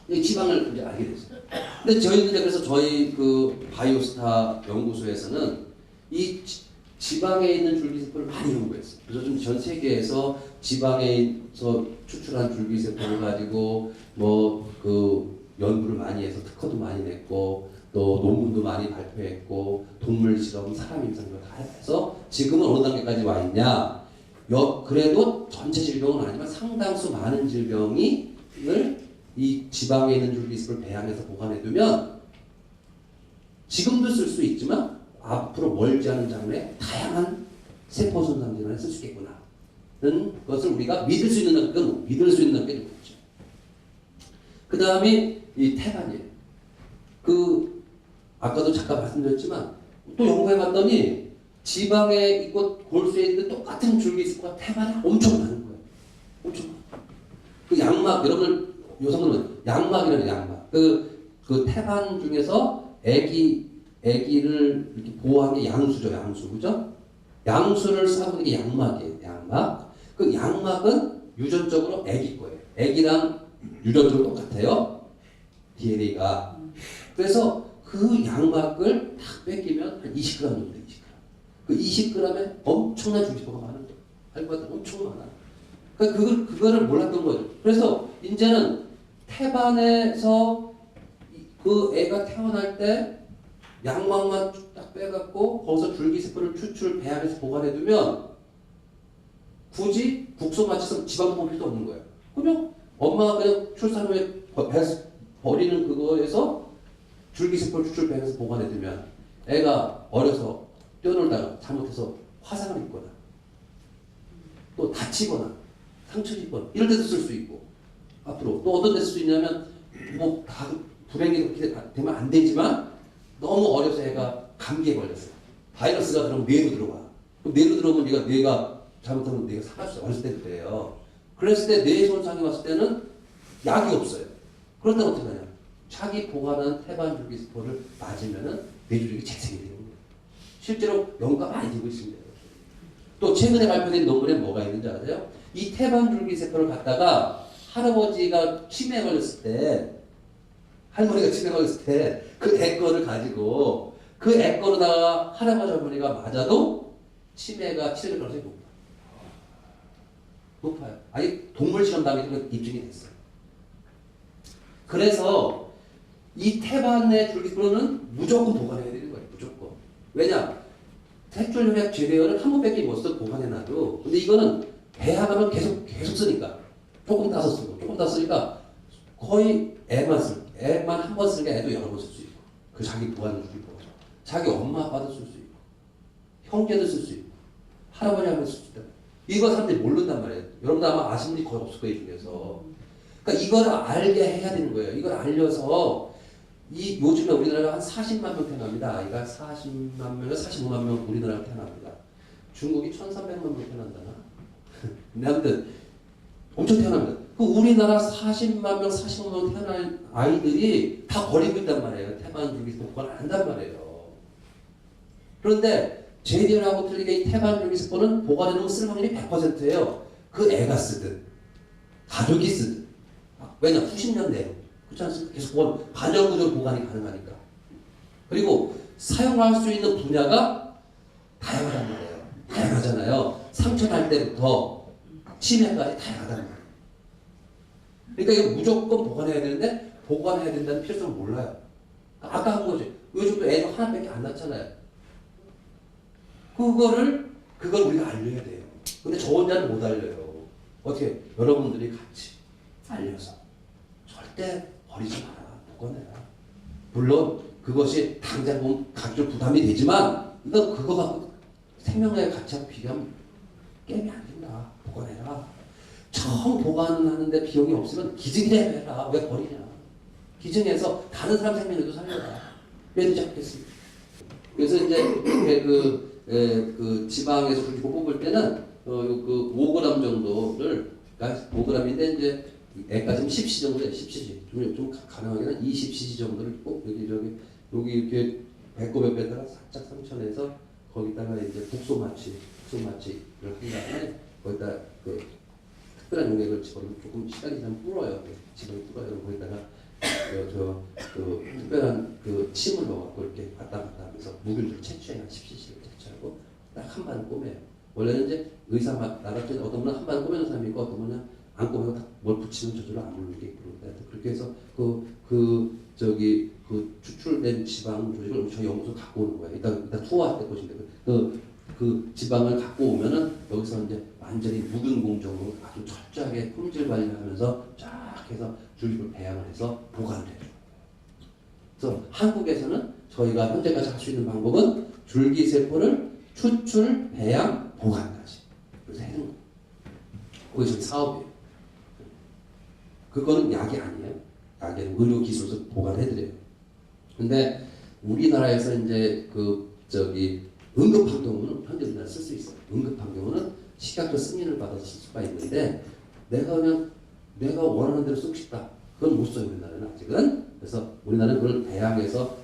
이 지방을 이제 알게 됐어요. 근데 저희는 이제 그래서 저희 그 바이오스타 연구소에서는 이 지방에 있는 줄기세포를 많이 연구했어요. 그래서 좀 전 세계에서 지방에서 추출한 줄기세포를 가지고 뭐 그 연구를 많이 해서 특허도 많이 냈고 또 논문도 많이 발표했고 동물 실험, 사람 임상도 다 해서 지금은 어느 단계까지 와 있냐? 그래도 전체 질병은 아니지만 상당수 많은 질병이 이 지방에 있는 줄기세포를 배양해서 보관해두면 지금도 쓸 수 있지만 앞으로 멀지 않은 장래에 다양한 세포 손상 질환에 쓸 수 있겠구나. 는 것을 우리가 믿을 수 있는 단계는 있죠. 그 다음에 이 태반이에요. 아까도 잠깐 말씀드렸지만 또 연구해봤더니 지방에 있고 골수에 있는 똑같은 줄기세포가 태반에 엄청 많은 거예요. 엄청 많아요. 그 양막, 여러분 요성은 양막이라는 양막. 그 태반 중에서 애기를 이렇게 보호하는 게 양수죠, 양수. 그죠? 양수를 싸고 있는 게 양막이에요, 양막. 그 양막은 유전적으로 애기 거예요. 애기랑 유전적으로 똑같아요. DNA가. 그래서 그 양막을 딱 뺏기면 한 20g 정도 돼요, 20g. 그 20g에 엄청난 줄기세포가 많은 거예요. 알고 봤더니 엄청 많아. 그러니까 그거를 몰랐던 거죠. 그래서 이제는 태반에서 그 애가 태어날 때 양막만 딱 빼갖고 거기서 줄기세포를 배양해서 보관해두면 굳이 국소 마취성 지방 뽑을 필요도 없는 거예요. 그냥 엄마가 그냥 출산 후에 버리는 그거에서 줄기세포를 배양해서 보관해두면 애가 어려서 뛰어놀다가 잘못해서 화상을 입거나 또 다치거나 상처를 입거나 이럴 때도 쓸 수 있고 앞으로 또 어떤 데 쓸 수 있냐면 뭐 다 불행히 그렇게 되면 안 되지만 너무 어려서 애가 감기에 걸렸어요. 바이러스가 그럼 뇌로 들어와. 그럼 뇌로 들어오면 뇌가 잘못하면 뇌가 사라졌어요. 어렸을 때도 그래요. 그랬을 때 뇌 손상이 왔을 때는 약이 없어요. 그럴 때는 어떻게 하냐? 자기 보관한 태반 줄기세포를 맞으면은 뇌조직이 재생이 되는 거예요. 실제로 연구가 많이 되고 있습니다. 또 최근에 발표된 논문에 뭐가 있는지 아세요? 이 태반 줄기세포를 갖다가 할아버지가 치매에 걸렸을 때 할머니가 치매 걸렸을 때 그 애 거를 가지고 그 애 거로다가 할아버지 할머니가 맞아도 치매가 치료될 가능성이 높아요. 아니 동물 실험 단계에서 입증이 됐어요. 그래서 이 태반의 줄기세포는 무조건 보관해야 되는 거예요. 무조건. 왜냐? 탯줄혈액 제대어를 한 번밖에 못 써 보관해놔도 근데 이거는 배합하면 계속 쓰니까 조금 따서 쓰고 조금 따서 쓰니까 거의 애만 한 번 쓰는 게 애도 여러 번 쓸 수 있고 그 자기 보관을 주고 자기 엄마 아빠도 쓸 수 있고 형제도 쓸 수 있고 할아버지 할머니 쓸 수 있다. 이거 사람들이 모른단 말이에요. 여러분들 아마 아시는 분이 거의 없을 거예요 중에서. 그러니까 이걸 알게 해야 되는 거예요. 이걸 알려서 이 요즘에 우리나라가 한 40만 명 태어납니다. 아이가 40만 명에서 45만 명 우리나라가 태어납니다. 중국이 1,300만 명 태어난다나? 아무튼 엄청 태어납니다. 그 우리나라 40만 명, 45만 명 태어난 아이들이 다 버리고 있단 말이에요. 태반 줄기세포를 안 한단 말이에요. 그런데 제디언하고 틀리게 이 태반 줄기세포는 보관해놓으면 쓸 확률이 100%예요. 그 애가 쓰든 가족이 쓰든. 왜냐? 수십 년 내로. 그렇지 않습니까? 계속 반영구조 보관이 가능하니까. 그리고 사용할 수 있는 분야가 다양하단 말이에요. 다양하잖아요. 상처 날 때부터 치매까지 다양하단 말이에요. 그러니까 이거 무조건 보관해야 되는데 보관해야 된다는 필요성을 몰라요. 아까 한 거지. 요즘도 애도 하나밖에 안 낳잖아요. 그걸 우리가 알려야 돼요. 근데 저 혼자는 못 알려요. 어떻게? 여러분들이 같이 알려서 절대 버리지 마라. 보관해라. 물론 그것이 당장 보면 가족 부담이 되지만 그거 갖고 생명의 가치하고 비교하면 게임이 안 된다. 보관해라. 처음 보관하는데 비용이 없으면 기증이라도 해라. 왜 버리냐. 기증해서 다른 사람 생명에도 살려라. 왜 되지 않겠습니까? 그래서 이제 그 지방에서 그렇게 뽑을 때는 그 5g 정도를, 그러니까 5g인데 이제 애까지는 10cc 정도 돼. 10cc. 좀 가능하게는 20cc 정도를 꼭 여기 이렇게 배꼽 옆에다가 살짝 상처내서 거기다가 이제 독소마취를 한 다음에 거기다 그 특별한 용액을 집어넣으면 조금 시간이 지나면 불어요. 집어넣으면 불어요. 거기다가 그 특별한 그 침을 넣어갖고 이렇게 왔다 갔다 하면서 무균을 채취해요. 10cc를 채취하고 딱 한 번 꼬매요. 원래는 이제 의사 나같은 어떤 분은 한 번 꼬매는 사람이 있고 어떤 분은 안 꼬매고 뭘 붙이면 저절로 안 물는 게 있고 그렇게 해서 그 추출된 지방 조직을 저희 연구소 갖고 오는 거예요. 일단 투어할 때 보시면 그 지방을 갖고 오면은 여기서 이제 완전히 묵은 공정으로 아주 철저하게 품질 관리를 하면서 쫙 해서 줄기를 배양을 해서 보관을 해줘요. 그래서 한국에서는 저희가 현재까지 할 수 있는 방법은 줄기세포를 추출, 배양, 보관까지. 그래서 해주는 거예요. 그게 저희 사업이에요. 그거는 약이 아니에요. 약에는 의료기술에서 보관해드려요. 근데 우리나라에서 이제 응급한 경우는 현재 우리나라 쓸 수 있어요. 응급한 경우는 식약처 승인을 받아서 쓸 수가 있는데 내가 원하는 대로 쓰고 싶다. 그건 못 써요. 우리나라는 아직은. 그래서 우리나라는 그걸 배양해서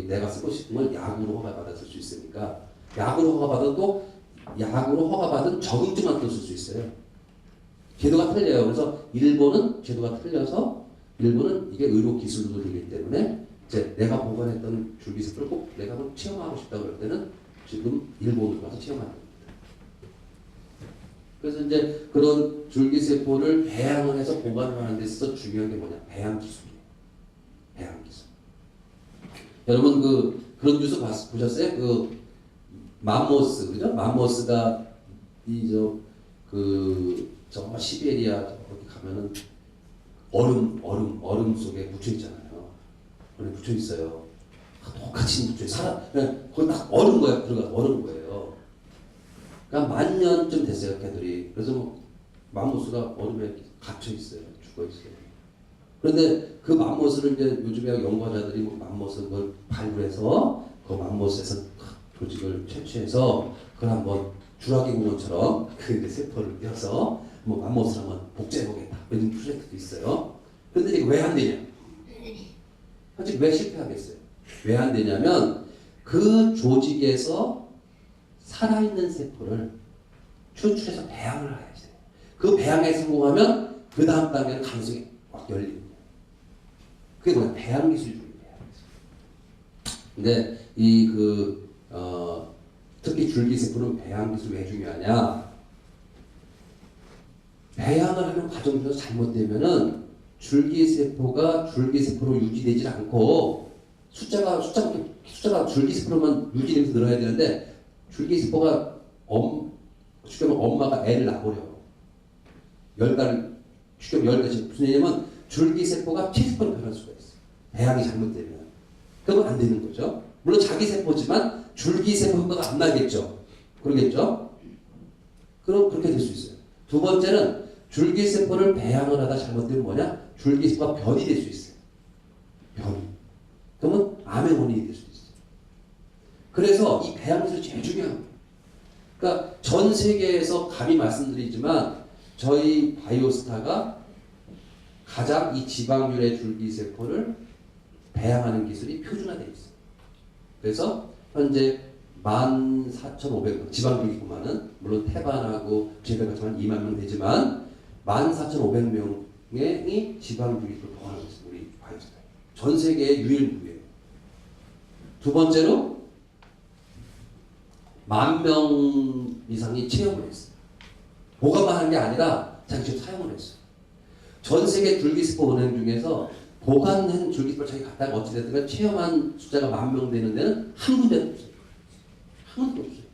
내가 쓰고 싶은 걸 약으로 허가받아 쓸 수 있으니까 약으로 허가받은 적응증만 또 쓸 수 있어요. 제도가 틀려요. 그래서 일본은 제도가 틀려서 일본은 이게 의료기술로 되기 때문에 이제 내가 보관했던 줄기세포를 꼭 내가 한번 체험하고 싶다고 그럴 때는 지금 일본으로 가서 체험하는 겁니다. 그래서 이제 그런 줄기세포를 배양을 해서 보관을 하는 데 있어서 중요한 게 뭐냐? 배양기술이에요. 배양기술. 여러분 그런 뉴스 보셨어요? 그 맘모스, 그죠? 맘모스가 저 시베리아 거기 가면은 얼음 속에 묻혀 있잖아요. 얼음 묻혀 있어요. 똑같이 묻혀 있어요. 거기 딱 얼은 거예요. 들어가서 얼은 거예요. 그러니까 10,000년쯤 됐어요, 걔들이. 그래서 맘모스가 얼음에 갇혀 있어요. 죽어 있어요. 그런데 그 맘모스를 이제 요즘에 연구자들이 맘모스 그걸 발굴해서 그 맘모스에서 조직을 채취해서 그걸 한번 주라기 공원처럼 그 세포를 떼어서 맘모스를 한번 복제해보겠다. 이런 프로젝트도 있어요. 그런데 이게 왜 안 되냐? 솔직히 왜 실패하겠어요? 왜 안 되냐면 그 조직에서 살아있는 세포를 추출해서 배양을 해야지. 그 배양에 성공하면 그 다음 단계는 가능성이 확 열리는 거예요. 그게 뭐야? 배양 기술이에요. 근데 특히 줄기세포는 배양 기술이 왜 중요하냐? 배양을 하는 과정 중에서 잘못되면은 줄기세포가 줄기세포로 유지되지 않고 숫자가 줄기세포로만 유지되면서 늘어야 되는데 줄기세포가 쉽게 말하면 엄마가 애를 낳아버려요. 10달, 쉽게 말하면 10달씩. 무슨 얘기냐면 줄기세포가 체세포로 변할 수가 있어요. 배양이 잘못되면. 그러면 안 되는 거죠. 물론 자기 세포지만 줄기세포 효과가 안 나겠죠. 그러겠죠? 그럼 그렇게 될 수 있어요. 두 번째는 줄기세포를 배양을 하다 잘못되면 뭐냐? 줄기세포가 변이 될 수 있어요. 변이. 그러면 암의 원인이 될 수도 있어요. 그래서 이 배양 기술이 제일 중요한 거예요. 그러니까 전 세계에서 감히 말씀드리지만 저희 바이오스타가 가장 이 지방률의 줄기세포를 배양하는 기술이 표준화되어 있어요. 그래서 현재 14,500명 지방줄기뿐만은 물론 태반하고 제가 같지만 2만 명 되지만 14,500명이 지방줄기를 보관하고 있습니다. 우리 바이오스타 전 세계의 유일무이에요. 두 번째로 10,000명 이상이 체험을 했어요. 보관만 하는 게 아니라 자기 직접 사용을 했어요. 전 세계 줄기세포 은행 중에서 보관한 줄기세포를 자기 갖다가 어찌됐든 체험한 숫자가 10,000명 되는 데는 한 군데도 없어요. 한 군데도 없어요.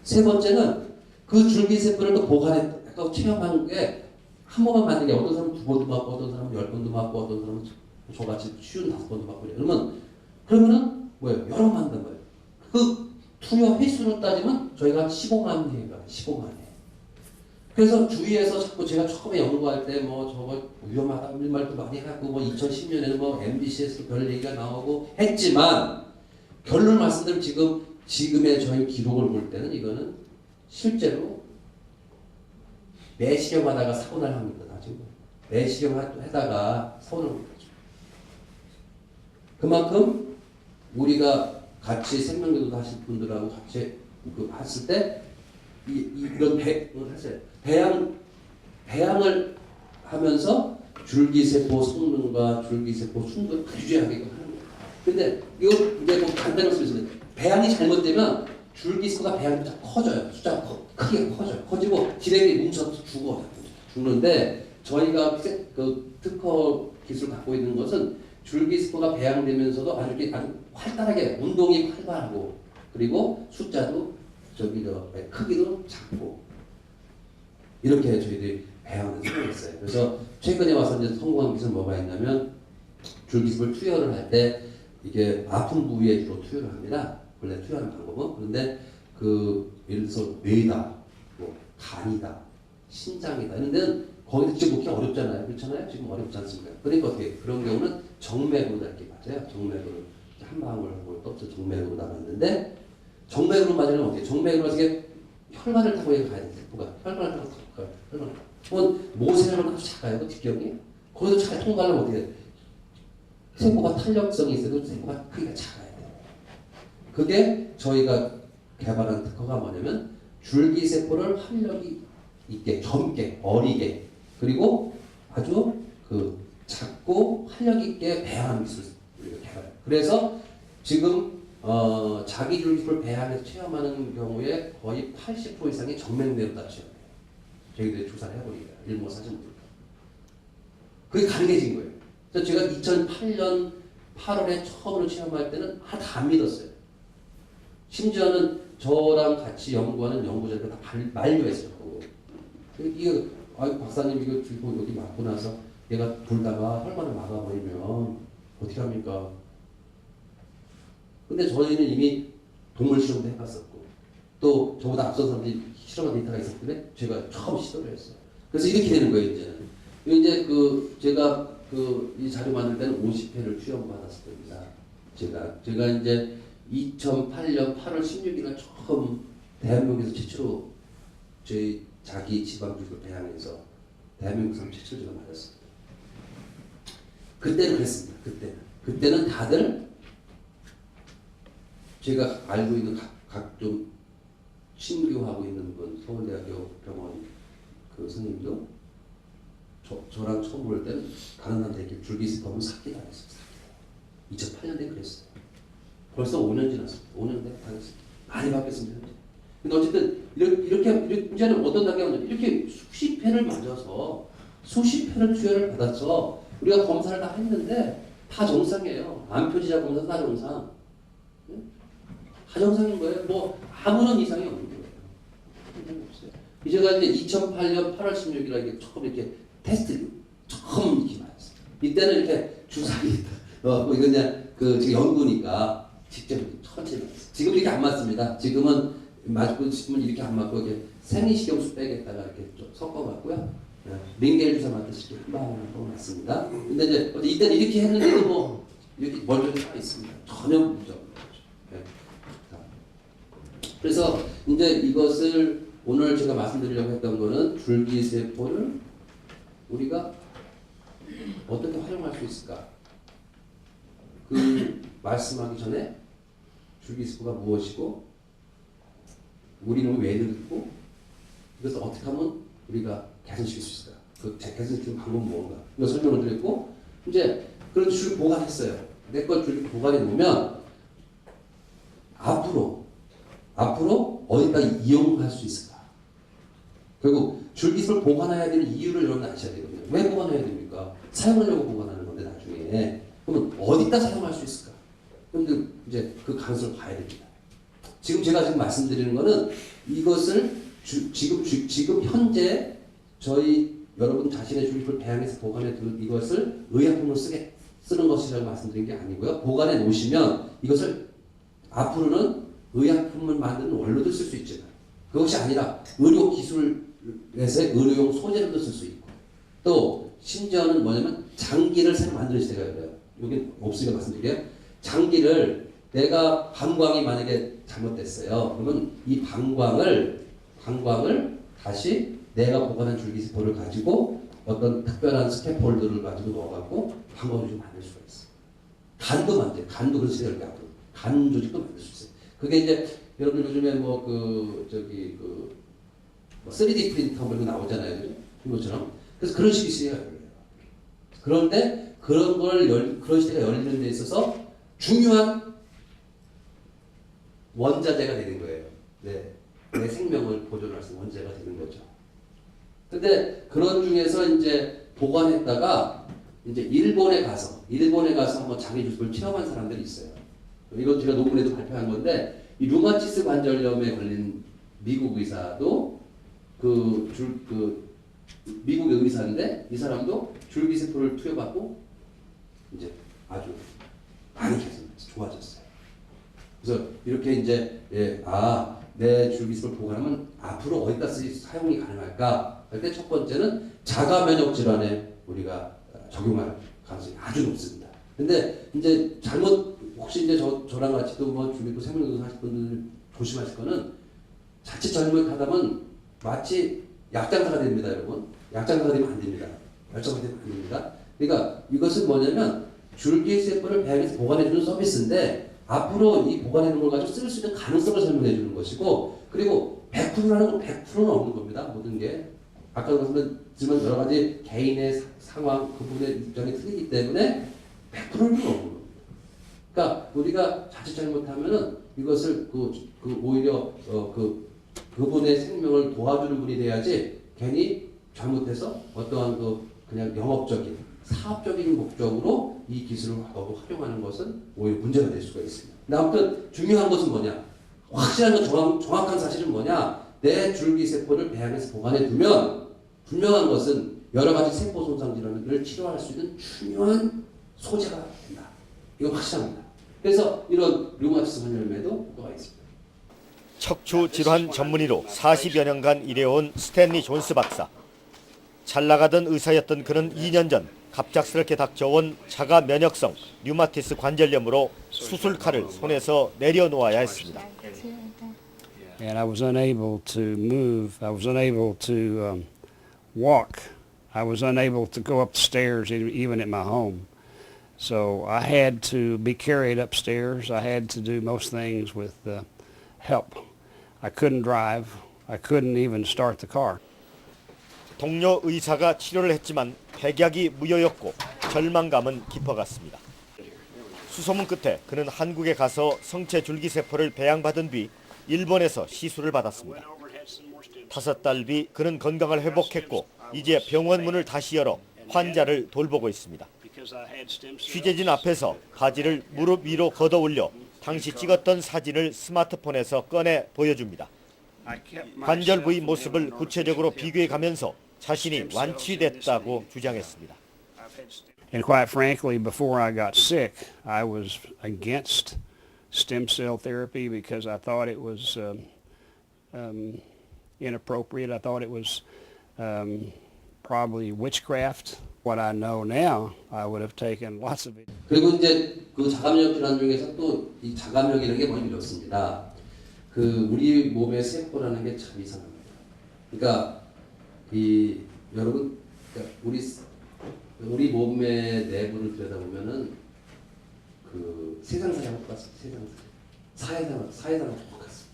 세 번째는 그 줄기세포를 또 보관했다가 체험한 게 한 번만 맞는 게 어떤 사람은 2번도 맞고 어떤 사람은 10번도 맞고 어떤 사람은 저같이 쉬운 5번도 맞고 그러면은 뭐예요? 여러 번 한단 말이에요. 그 투여 횟수로 따지면 저희가 15만 회가 15만 회. 그래서 주위에서 자꾸 제가 처음에 연구할 때 뭐 저거 위험하다 이런 말도 많이 하고 뭐 2010년에는 뭐 MBC에서 별 얘기가 나오고 했지만 결론 말씀드리면 지금의 저희 기록을 볼 때는 이거는 실제로 내시경하다가 사고 날 합니다. 나중에 내시경하다가 사고 날 겁니다. 그만큼 우리가 같이 생명교도 하실 분들하고 같이 했을 때 이런 배양을 하면서 줄기세포 성능과 줄기세포 순도를 유지하게끔 하는 거예요. 근데 이거 이제 뭐 간단히 말씀드리면 배양이 잘못되면 줄기세포가 배양이 커져요. 숫자가 크게 커져요. 커지고 기레기 뭉쳐서 죽는데 저희가 그 특허 기술을 갖고 있는 것은 줄기세포가 배양되면서도 아주 활달하게 운동이 활발하고 그리고 숫자도 크기도 작고 이렇게 저희들이 배양을 성공했어요. 그래서 최근에 와서 이제 성공한 기술은 뭐가 있냐면 줄기세포를 투여를 할 때 이게 아픈 부위에 주로 투여를 합니다. 원래 투여하는 방법은 그런데 예를 들어서 뇌다, 뭐 간이다, 신장이다 이런 데는 거기서 지금 놓기 어렵잖아요. 그렇잖아요. 지금 어렵지 않습니까? 그러니까 어떻게 그런 경우는 정맥으로 이렇게 맞아요. 정맥으로 한 방울 떠서 정맥으로 나갔는데 정맥으로 맞으면 어떻게? 정맥으로 이렇게 혈관을 타고 가야 돼. 세포가 혈관을 타고 가요. 혈관. 그건 모세혈관 아주 작아요. 그 뒷경이. 거기서 잘 통과하려면 어떻게 돼? 세포가 탄력성이 있어도 세포가 크기가 작아야 돼요. 그게 저희가 개발한 특허가 뭐냐면 줄기세포를 활력이 있게, 젊게, 어리게 그리고 아주 작고 활력 있게 배양하는 기술을 우리가 개발해요. 그래서 지금 자기 줄기세포를 배양해서 체험하는 경우에 거의 80% 이상이 정맥내로 다 체험해요. 저희들이 조사를 해보니까 일본 사진들. 그게 가능해진 거예요. 그래서 제가 2008년 8월에 처음으로 체험할 때는 다 안 믿었어요. 심지어는 저랑 같이 연구하는 연구자들 다 만류했어요. 이거 박사님 이거 들고 여기 맞고 나서 얘가 돌다가 혈관을 막아버리면 어떻게 합니까? 근데 저희는 이미 동물 실험도 해봤었고 또 저보다 앞선 사람들이 실험한 데이터가 있었기 때문에 제가 처음 시도를 했어요. 그래서 이렇게 되는 거예요. 이제 제가 이 자료 만들 때는 50회를 투여받았을 겁니다. 제가 이제 2008년 8월 16일날 처음 대한민국에서 최초로 저희 자기 지방줄기를 배양해서 대한민국에서 최초로 제가 맞았습니다. 그때는 그랬습니다. 그때는 다들 제가 알고 있는 각종 신교하고 있는 분, 서울대학교 병원 선생님도 저랑 처음 볼 때는 다른 사람들에게 줄기세포는 사기다 했어요. 2008년에 그랬어요. 벌써 5년 지났습니다. 5년 다녔습니다. 많이 바뀌었습니다. 근데 어쨌든 이렇게 이제는 어떤 단계가 이렇게 수십 회를 맞아서 수십 회를 투여를 받아서 우리가 검사를 다 했는데 다 정상이에요. 암 표지자 검사 다 정상. 다 정상인 거예요. 뭐 아무런 이상이 없는 거예요. 제가 이제 2008년 8월 16일에 처음 이렇게 테스트 처음 이렇게 맞았어요. 이때는 이렇게 주사기 이거 그냥 지금 연구니까 직접 천천히 맞았어요. 지금 이렇게 안 맞습니다. 지금은 맞고 싶으면 이렇게 안 맞고 이렇게 생리식염수 백에다가 이렇게 좀 섞어갖고요. 링겔 주사 맞듯이 한 방울 맞습니다. 근데 이제 일단 이렇게 했는데도 뭐 이렇게 멀쩡히 가 있습니다. 전혀 문제 없는 거죠. 네. 그래서 이제 이것을 오늘 제가 말씀드리려고 했던 거는 줄기세포를 우리가 어떻게 활용할 수 있을까? 그 말씀하기 전에 줄기세포가 무엇이고 우리 놈이 왜 늙고 이것을 어떻게 하면 우리가 개선시킬 수 있을까? 그 개선시키는 방법은 뭔가? 이거 설명을 드렸고 이제 그런 줄 보관했어요. 내 걸 줄 보관해 놓으면 앞으로 어디다 이용할 수 있을까? 결국 줄기세포를 보관해야 되는 이유를 여러분 아셔야 되거든요. 왜 보관해야 됩니까? 사용하려고 보관하는 건데 나중에 그러면 어디다 사용할 수 있을까? 그럼 이제 그 가능성을 봐야 됩니다. 지금 제가 말씀드리는 거는 이것을 지금 현재 저희 여러분 자신의 줄기세포를 배양해서 보관해 두는 이것을 의약품으로 쓰는 것이라고 말씀드린 게 아니고요. 보관해 놓으시면 이것을 앞으로는 의약품을 만드는 원료도 쓸 수 있지만 그것이 아니라 의료 기술에서의 의료용 소재로도 쓸 수 있고 또 심지어는 뭐냐면 장기를 새로 만드는 시대가 그래요. 여기 없으니까 말씀드릴게요. 장기를 내가 방광이 만약에 잘못됐어요. 그러면 이 방광을 다시 내가 보관한 줄기세포를 가지고 어떤 특별한 스캐폴드를 가지고 넣어갖고 방광을 좀 만들 수가 있어요. 간도 만들어요. 간도 그런 시대를 갖고 간 조직도 만들 수 있어요. 그게 이제 여러분 요즘에 뭐 3D 프린터 뭐 이런 거 나오잖아요. 이것처럼. 그래서 그런 식이 있어요. 그런데 그런 시대가 열리는 데 있어서 중요한 원자재가 되는 거예요. 네. 내 생명을 보존할 수 있는 원자재가 되는 거죠. 근데 그런 중에서 이제 보관했다가 이제 일본에 가서 한번 장기 주습을 체험한 사람들이 있어요. 이건 제가 논문에도 발표한 건데 이 루마티스 관절염에 걸린 미국 의사도 미국의 의사인데 이 사람도 줄기세포를 투여받고 이제 아주 많이 개선됐어요. 좋아졌어요. 그래서 이렇게 이제 내 줄기세포를 보관하면 앞으로 어디다 사용이 가능할까? 할 때 첫 번째는 자가 면역 질환에 우리가 적용할 가능성이 아주 높습니다. 근데 이제 혹시 이제 저랑 같이 또 뭐 줄기세포 생명교육 하실 분들 조심하실 거는 자칫 잘못하다면 마치 약장사가 됩니다, 여러분. 약장사가 되면 안 됩니다. 약장사가 되면 안 됩니다. 그러니까 이것은 뭐냐면 줄기세포를 배양해서 보관해주는 서비스인데 앞으로 이 보관해놓은 걸 가지고 쓸 수 있는 가능성을 설명해주는 것이고 그리고 100%라는 건 100%는 없는 겁니다. 모든 게. 아까도 말씀드렸지만 여러 가지 개인의 상황, 그 부분의 입장이 틀리기 때문에 100%는 없는 겁니다. 그러니까 우리가 자칫 잘못하면은 이것을 오히려 그분의 생명을 도와주는 분이 돼야지 괜히 잘못해서 어떠한 그냥 영업적인 사업적인 목적으로 이 기술을 활용하는 것은 오히려 문제가 될 수가 있습니다. 근데 아무튼 중요한 것은 뭐냐? 확실한 정확한 사실은 뭐냐? 내 줄기세포를 배양해서 보관해 두면 분명한 것은 여러 가지 세포 손상 질환을 치료할 수 있는 중요한 소재가 된다. 이거 확실합니다. 그래서 이런 류마티스 관절염에도 효과가 있습니다. 척추 질환 전문의로 40여 년간 일해온 스탠리 존스 박사. 잘 나가던 의사였던 그는 2년 전 갑작스럽게 닥쳐온 자가 면역성 류마티스 관절염으로 수술칼을 손에서 내려놓아야 했습니다. And I was unable to move. I was unable to walk. I was unable to go up the stairs even at my home. So I had to be carried upstairs. I had to do most things with help. I couldn't drive. I couldn't even start the car. 동료 의사가 치료를 했지만 백약이 무효였고 절망감은 깊어갔습니다. 수소문 끝에 그는 한국에 가서 성체 줄기세포를 배양받은 뒤 일본에서 시술을 받았습니다. 5달 뒤 그는 건강을 회복했고 이제 병원 문을 다시 열어 환자를 돌보고 있습니다. 취재진 앞에서 바지를 무릎 위로 걷어올려 당시 찍었던 사진을 스마트폰에서 꺼내 보여줍니다. 관절 부위 모습을 구체적으로 비교해가면서 자신이 완치됐다고 주장했습니다. And quite frankly, before I got sick, I was against stem cell therapy because I thought it was inappropriate. I thought it was probably witchcraft. What I know now, I would have taken lots of it. 그리고 이제 그 자가면역 질환 중에서 또 이 자가면역이라는 게 뭔지 이렇습니다. 그 우리 몸의 세포라는 게 참 이상합니다. 그러니까 이 여러분 그러니까 우리 몸의 내부를 들여다보면은 그 세상사랑 똑같습니다. 사회사랑 똑같습니다.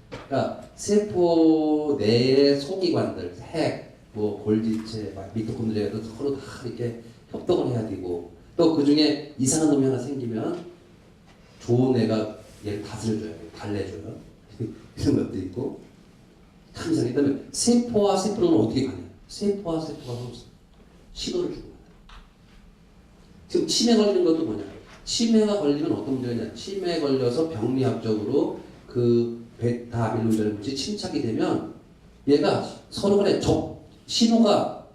그러니까 세포 내의 소기관들, 핵, 뭐 골지체, 미토콘드리아도 서로 다 이렇게 협동을 해야 되고 또 그 중에 이상한 놈이 하나 생기면 좋은 애가 얘를 다스려줘야 돼요. 달래줘요. 이런 것도 있고 참 이상해. 그다음에 세포와 세포는 어떻게 가냐? 세포와 세포가 신호를 주고 지금 치매 걸리는 것도 뭐냐? 치매가 걸리면 어떤 문제가 있냐? 치매에 걸려서 병리학적으로 그 베타 아밀로이드 물질이 침착이 되면 얘가 서로 간에 신호가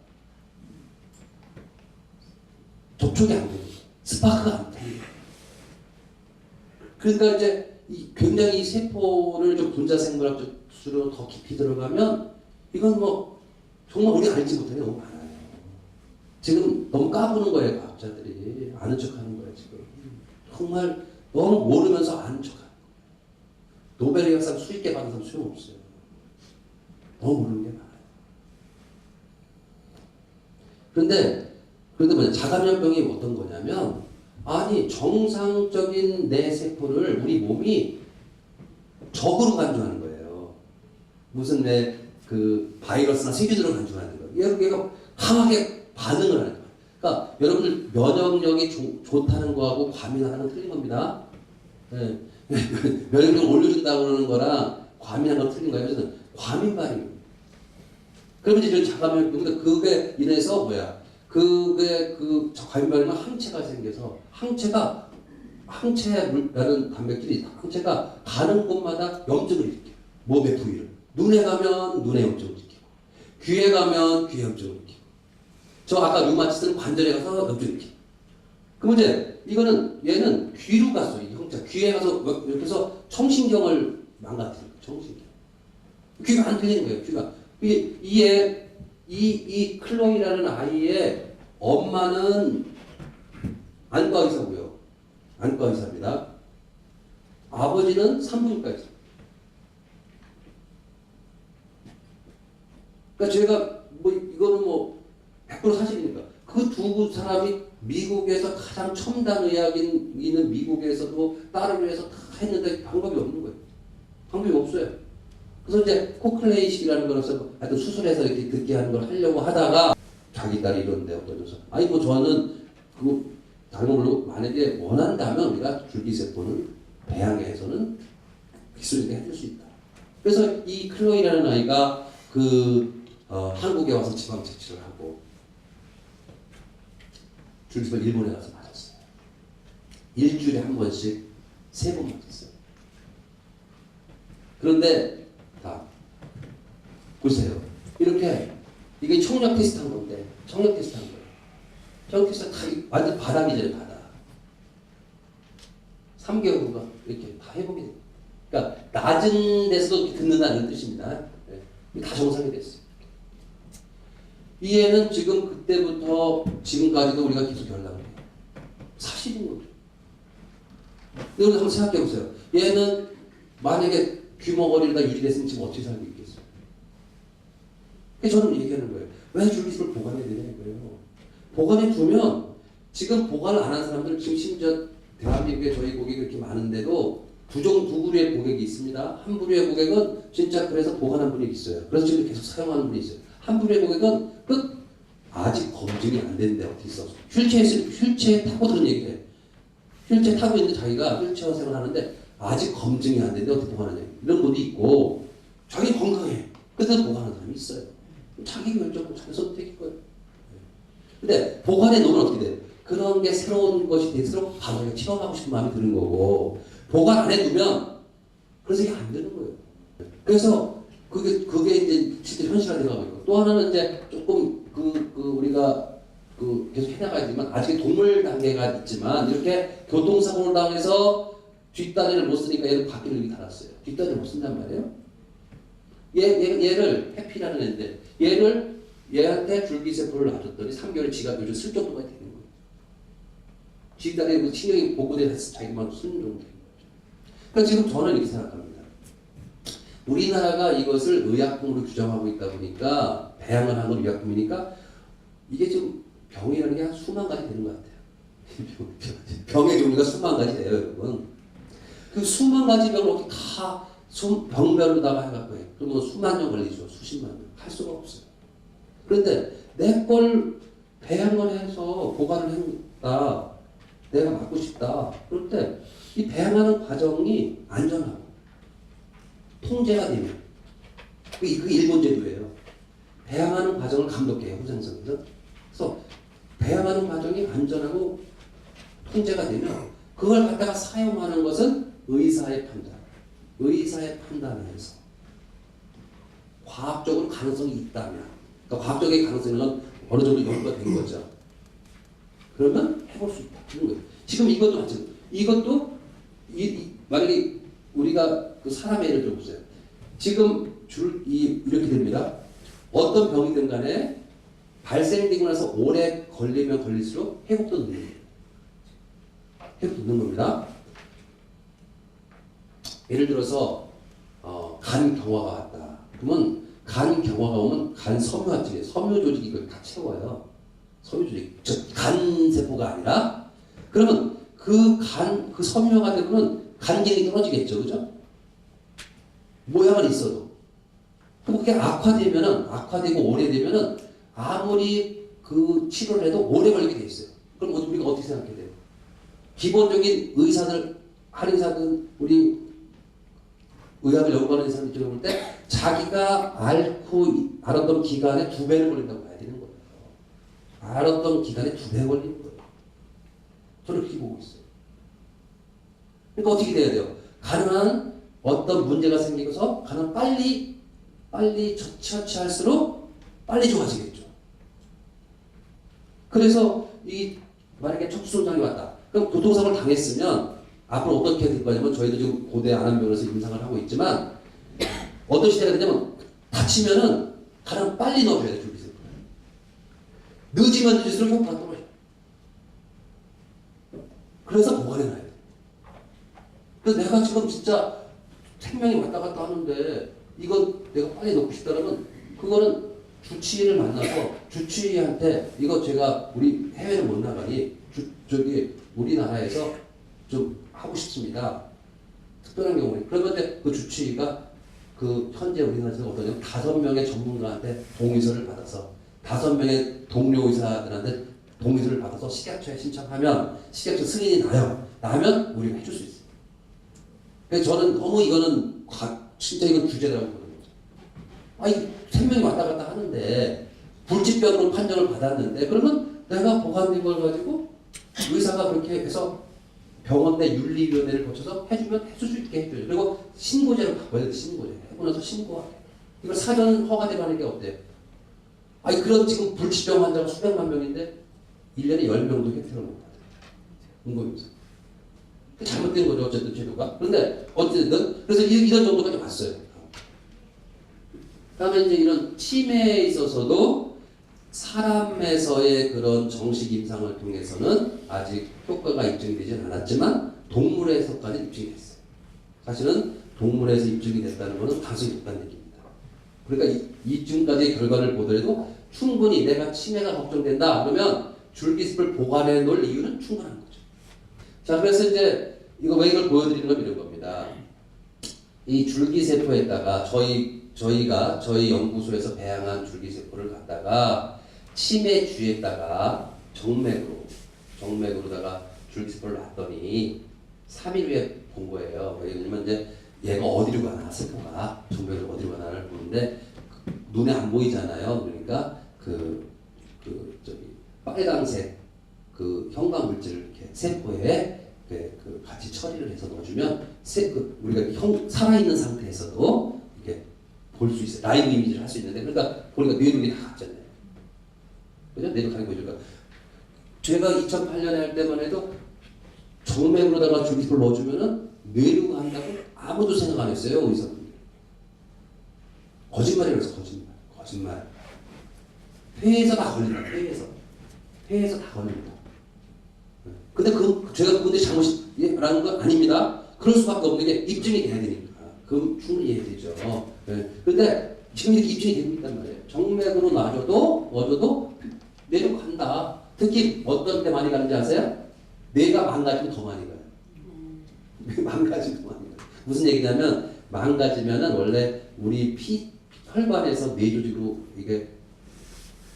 접촉이 안 돼요. 스파크가 안 돼요. 그러니까 이제 굉장히 이 세포를 좀 분자생물학적으로 더 깊이 들어가면 이건 뭐 정말 우리가 알지 못하는 게 너무 많아요. 지금 너무 까부는 거예요, 과학자들이. 아는 척 하는 거예요, 지금. 정말 너무 모르면서 아는 척 하는 거예요. 노벨 의학상 수익계 받은 사람 소용없어요. 너무 모르는 게 많아요. 그런데 뭐냐, 자가면역병이 어떤 거냐면, 아니, 정상적인 내 세포를 우리 몸이 적으로 간주하는 거예요. 무슨 그 바이러스나 세균으로 간주하는 거예요. 얘가 강하게 반응을 하는 거예요. 그러니까 여러분들 면역력이 좋다는 거하고 과민하는 건 틀린 겁니다. 네. 면역력을 올려준다고 그러는 거랑 과민한 건 틀린 거예요. 그래서 과민 반응. 그러면 이제 자가면역, 그러니까 그게 인해서 뭐야? 그게 과민 반응은 항체가 생겨서 항체라는 단백질이 있다. 항체가 가는 곳마다 염증을 일으켜요. 몸의 부위를. 눈에 가면 눈에 염증을 일으키고, 귀에 가면 귀에 염증을 일으키고, 저 아까 류마티스는 관절에 가서 염증을 일으키고. 그럼 이제 얘는 귀로 갔어. 이 형체가 귀에 가서 이렇게 해서 청신경을 망가뜨려요. 청신경. 귀가 안 들리는 거예요. 귀가. 이 클로이라는 아이의 엄마는 안과 의사고요. 안과 의사입니다. 아버지는 산부인과 의사. 그러니까 제가 이거는 100% 사실이니까 그 두 사람이 미국에서 가장 첨단 의학인 있는 미국에서도 딸을 위해서 다 했는데 방법이 없는 거예요. 방법이 없어요. 그래서 이제 코클레이식이라는 거로서 하여튼 수술해서 이렇게 듣게 하는 걸 하려고 하다가 자기 딸이 이런데 어떠셔서 저는 다른 걸로 만약에 원한다면 우리가 줄기세포는 배양해서는 기술있게 해줄 수 있다. 그래서 이 클로이라는 아이가 한국에 와서 지방 채취를 하고 줄기세포를 일본에 가서 맞았어요. 일주일에 한 번씩 3번 맞았어요. 그런데 보세요. 이게 청력 테스트한 건데, 청력 테스트한 거예요. 청력 테스트 다 완전 바닥이잖아요, 바닥. 3개월 후가 이렇게 다 회복이 돼요. 그러니까 낮은 데서도 듣는다는 뜻입니다. 네. 다 정상이 됐어요. 이 애는 지금 그때부터 지금까지도 우리가 계속 연락을 해요. 사실인 거죠. 근데 우리 한번 생각해 보세요. 얘는 만약에 귀머거리가 일이 됐으면 지금 어떻게 살고 있겠어요? 저는 얘기하는 거예요. 왜 줄기세포를 보관해야 되냐 이거예요. 보관해 두면 지금 보관을 안 한 사람들 지금 심지어 대한민국에 저희 고객이 그렇게 많은데도 두 부류의 고객이 있습니다. 한 부류의 고객은 진짜 그래서 보관한 분이 있어요. 그래서 지금 계속 사용하는 분이 있어요. 한 부류의 고객은 아직 검증이 안 됐는데 어떻게 써? 휠체어에 타고 들은 얘기예요. 휠체어 타고 있는데 자기가 휠체어 생활하는데 아직 검증이 안 됐는데 어떻게 보관하냐. 이런 분이 있고 자기 건강해. 그래서 보관하는 사람이 있어요. 자기 결정은 자기 선택일 거예요. 근데 보관해 놓으면 어떻게 돼요? 그런 게 새로운 것이 될수록 바로 치료하고 싶은 마음이 드는 거고 보관 안 해두면 그래서 이게 안 되는 거예요. 그래서 그게 이제 실제 현실화되고 있고 또 하나는 이제 조금 우리가 계속 해나가야지만 아직 동물 단계가 있지만 이렇게 교통사고를 당해서 뒷다리를 못 쓰니까 얘를 바퀴를 이렇게 달았어요. 뒷다리를 못 쓴단 말이에요. 얘를 해피라는 애인데 얘를 얘한테 줄기세포를 놔줬더니 3개월에 지가 요즘 쓸 정도가 되는 거예요. 지단에 신경이 복구돼서 자기만 쓰는 정도 되는 거죠. 그러니까 지금 저는 이렇게 생각합니다. 우리나라가 이것을 의약품으로 규정하고 있다 보니까 배양을 한 건 의약품이니까 이게 지금 병이라는 게 한 수만 가지 되는 것 같아요. 병의 종류가 수만 가지 돼요, 여러분. 그 수만 가지 병을 어떻게 다 병별로다가 해갖고 해. 그러면 수만 년 걸리죠. 수십만 년. 할 수가 없어요. 그런데 내 걸 배양을 해서 보관을 했다. 내가 맡고 싶다. 그럴 때 이 배양하는 과정이 안전하고 통제가 되면 그 일본 제도예요. 배양하는 과정을 감독해요. 호장성에서. 그래서 배양하는 과정이 안전하고 통제가 되면 그걸 갖다가 사용하는 것은 의사의 판단. 의사의 판단에서 과학적으로 가능성이 있다면, 그러니까 과학적인 가능성은 어느 정도 연구가 된 거죠. 그러면 해볼 수 있다. 그런 거예요. 지금 이것도 마찬가지예요. 이것도 만약에 우리가 그 사람의 예를 들어보세요. 지금 이렇게 됩니다. 어떤 병이든 간에 발생되고 나서 오래 걸리면 걸릴수록 회복도 늦는 거예요. 회복도 늦는 겁니다. 예를 들어서 간 경화가 왔다. 그러면 간 경화가 오면 간 섬유화질이에요. 섬유 조직이 이걸 다 채워요. 섬유 조직, 간 세포가 아니라. 그러면 그 섬유화가 되면 간 기능이 떨어지겠죠, 그죠? 모양은 있어도. 그게 악화되고 오래되면은 아무리 그 치료를 해도 오래 걸리게 돼 있어요. 그럼 우리가 어떻게 생각해야 돼요? 기본적인 한의사든 우리 의학을 연구하는 사람들이 볼 때 자기가 알았던 기간에 2배를 걸린다고 봐야 되는 거예요. 알았던 기간에 2배 걸리는 거예요. 저는 그렇게 보고 있어요. 그러니까 어떻게 돼야 돼요? 가능한 어떤 문제가 생기고서 가능 빨리 처치할수록 빨리 좋아지겠죠. 그래서 만약에 척수손상이 왔다. 그럼 교통사고를 당했으면 앞으로 어떻게 될 거냐면 저희도 지금 고대 안암병원에서 임상을 하고 있지만 어떤 시대가 되냐면 다치면은 가장 빨리 넣어줘야 돼. 줄기세포. 늦으면 늦을수록 효과가 떨어져요. 그래서 보관해놔야 돼. 그래서 내가 지금 진짜 생명이 왔다 갔다 하는데 이거 내가 빨리 넣고 싶다면 그거는 주치의를 만나서 주치의한테 이거 제가 우리 해외를 못 나가니 우리나라에서 좀 하고 싶습니다. 특별한 경우에. 그런데 그 주치의가 현재 우리나라에서 어떠냐면 5명의 전문가한테 동의서를 받아서 5명의 동료 의사들한테 동의서를 받아서 식약처에 신청하면 식약처 승인이 나면 우리가 해줄 수 있어요. 그래서 저는 너무 이거는 진짜 이건 주제라고 보거든요. 생명이 왔다 갔다 하는데 불치병으로 판정을 받았는데 그러면 내가 보관된 걸 가지고 의사가 그렇게 해서 병원 내 윤리위원회를 거쳐서 해주면 해줄 수 있게 해줘요. 그리고 신고제로 바꿔야 돼. 신고제. 해고 나서 신고하게. 이걸 사전 허가대로 하는 게 어때요? 그런 지금 불치병 환자가 수백만 명인데 1년에 10명도 혜택을 못 받아요. 궁금해서. 잘못된 거죠. 어쨌든 제도가. 그런데 어쨌든 그래서 이런 정도까지 왔어요. 그다음에 이제 이런 치매에 있어서도 사람에서의 그런 정식 임상을 통해서는 아직 효과가 입증이 되지는 않았지만 동물에서까지 입증이 됐어요. 사실은 동물에서 입증이 됐다는 것은 가능성이 높다는 얘기입니다. 그러니까 이쯤까지의 결과를 보더라도 충분히 내가 치매가 걱정된다 그러면 줄기습을 보관해 놓을 이유는 충분한 거죠. 자, 그래서 이제 이걸 보여드리는 건 이런 겁니다. 이 줄기세포에다가 저희 연구소에서 배양한 줄기세포를 갖다가 치매주에다가 정맥으로다가 줄기세포를 놨더니 3일 후에 본 거예요. 왜냐면 이제 얘가 어디로 가나 세포가 정맥으로 어디로 가나를 보는데 눈에 안 보이잖아요. 그러니까 빨강색 형광 물질을 이렇게 세포에 같이 처리를 해서 넣어주면 우리가 살아있는 상태에서도 이렇게 볼 수 있어요. 라이브 이미지를 할 수 있는데 그러니까 보니까 뇌력이 다 갔잖아요. 그죠? 뇌력하는 거죠. 그러니까 제가 2008년에 할 때만 해도 정맥으로다가 줄기세포를 넣어주면은 뇌력 한다고 아무도 생각 안 했어요. 의사분들. 거짓말이라서 거짓말. 폐에서 다 걸린다. 폐에서 다 걸립니다. 근데 제가 그건데 잘못이라는 건 아닙니다. 그럴 수밖에 없는 게 입증이 돼야 되니까. 그럼 충분히 이해되죠. 근데 지금 이렇게 입증이 되고 있단 말이에요. 정맥으로 놔줘도 내려간다. 특히 어떤 때 많이 가는지 아세요? 뇌가 망가지면 더 많이 가요. 망가지면 더 많이 가요. 무슨 얘기냐면 망가지면은 원래 우리 혈관에서 뇌 조직으로 이게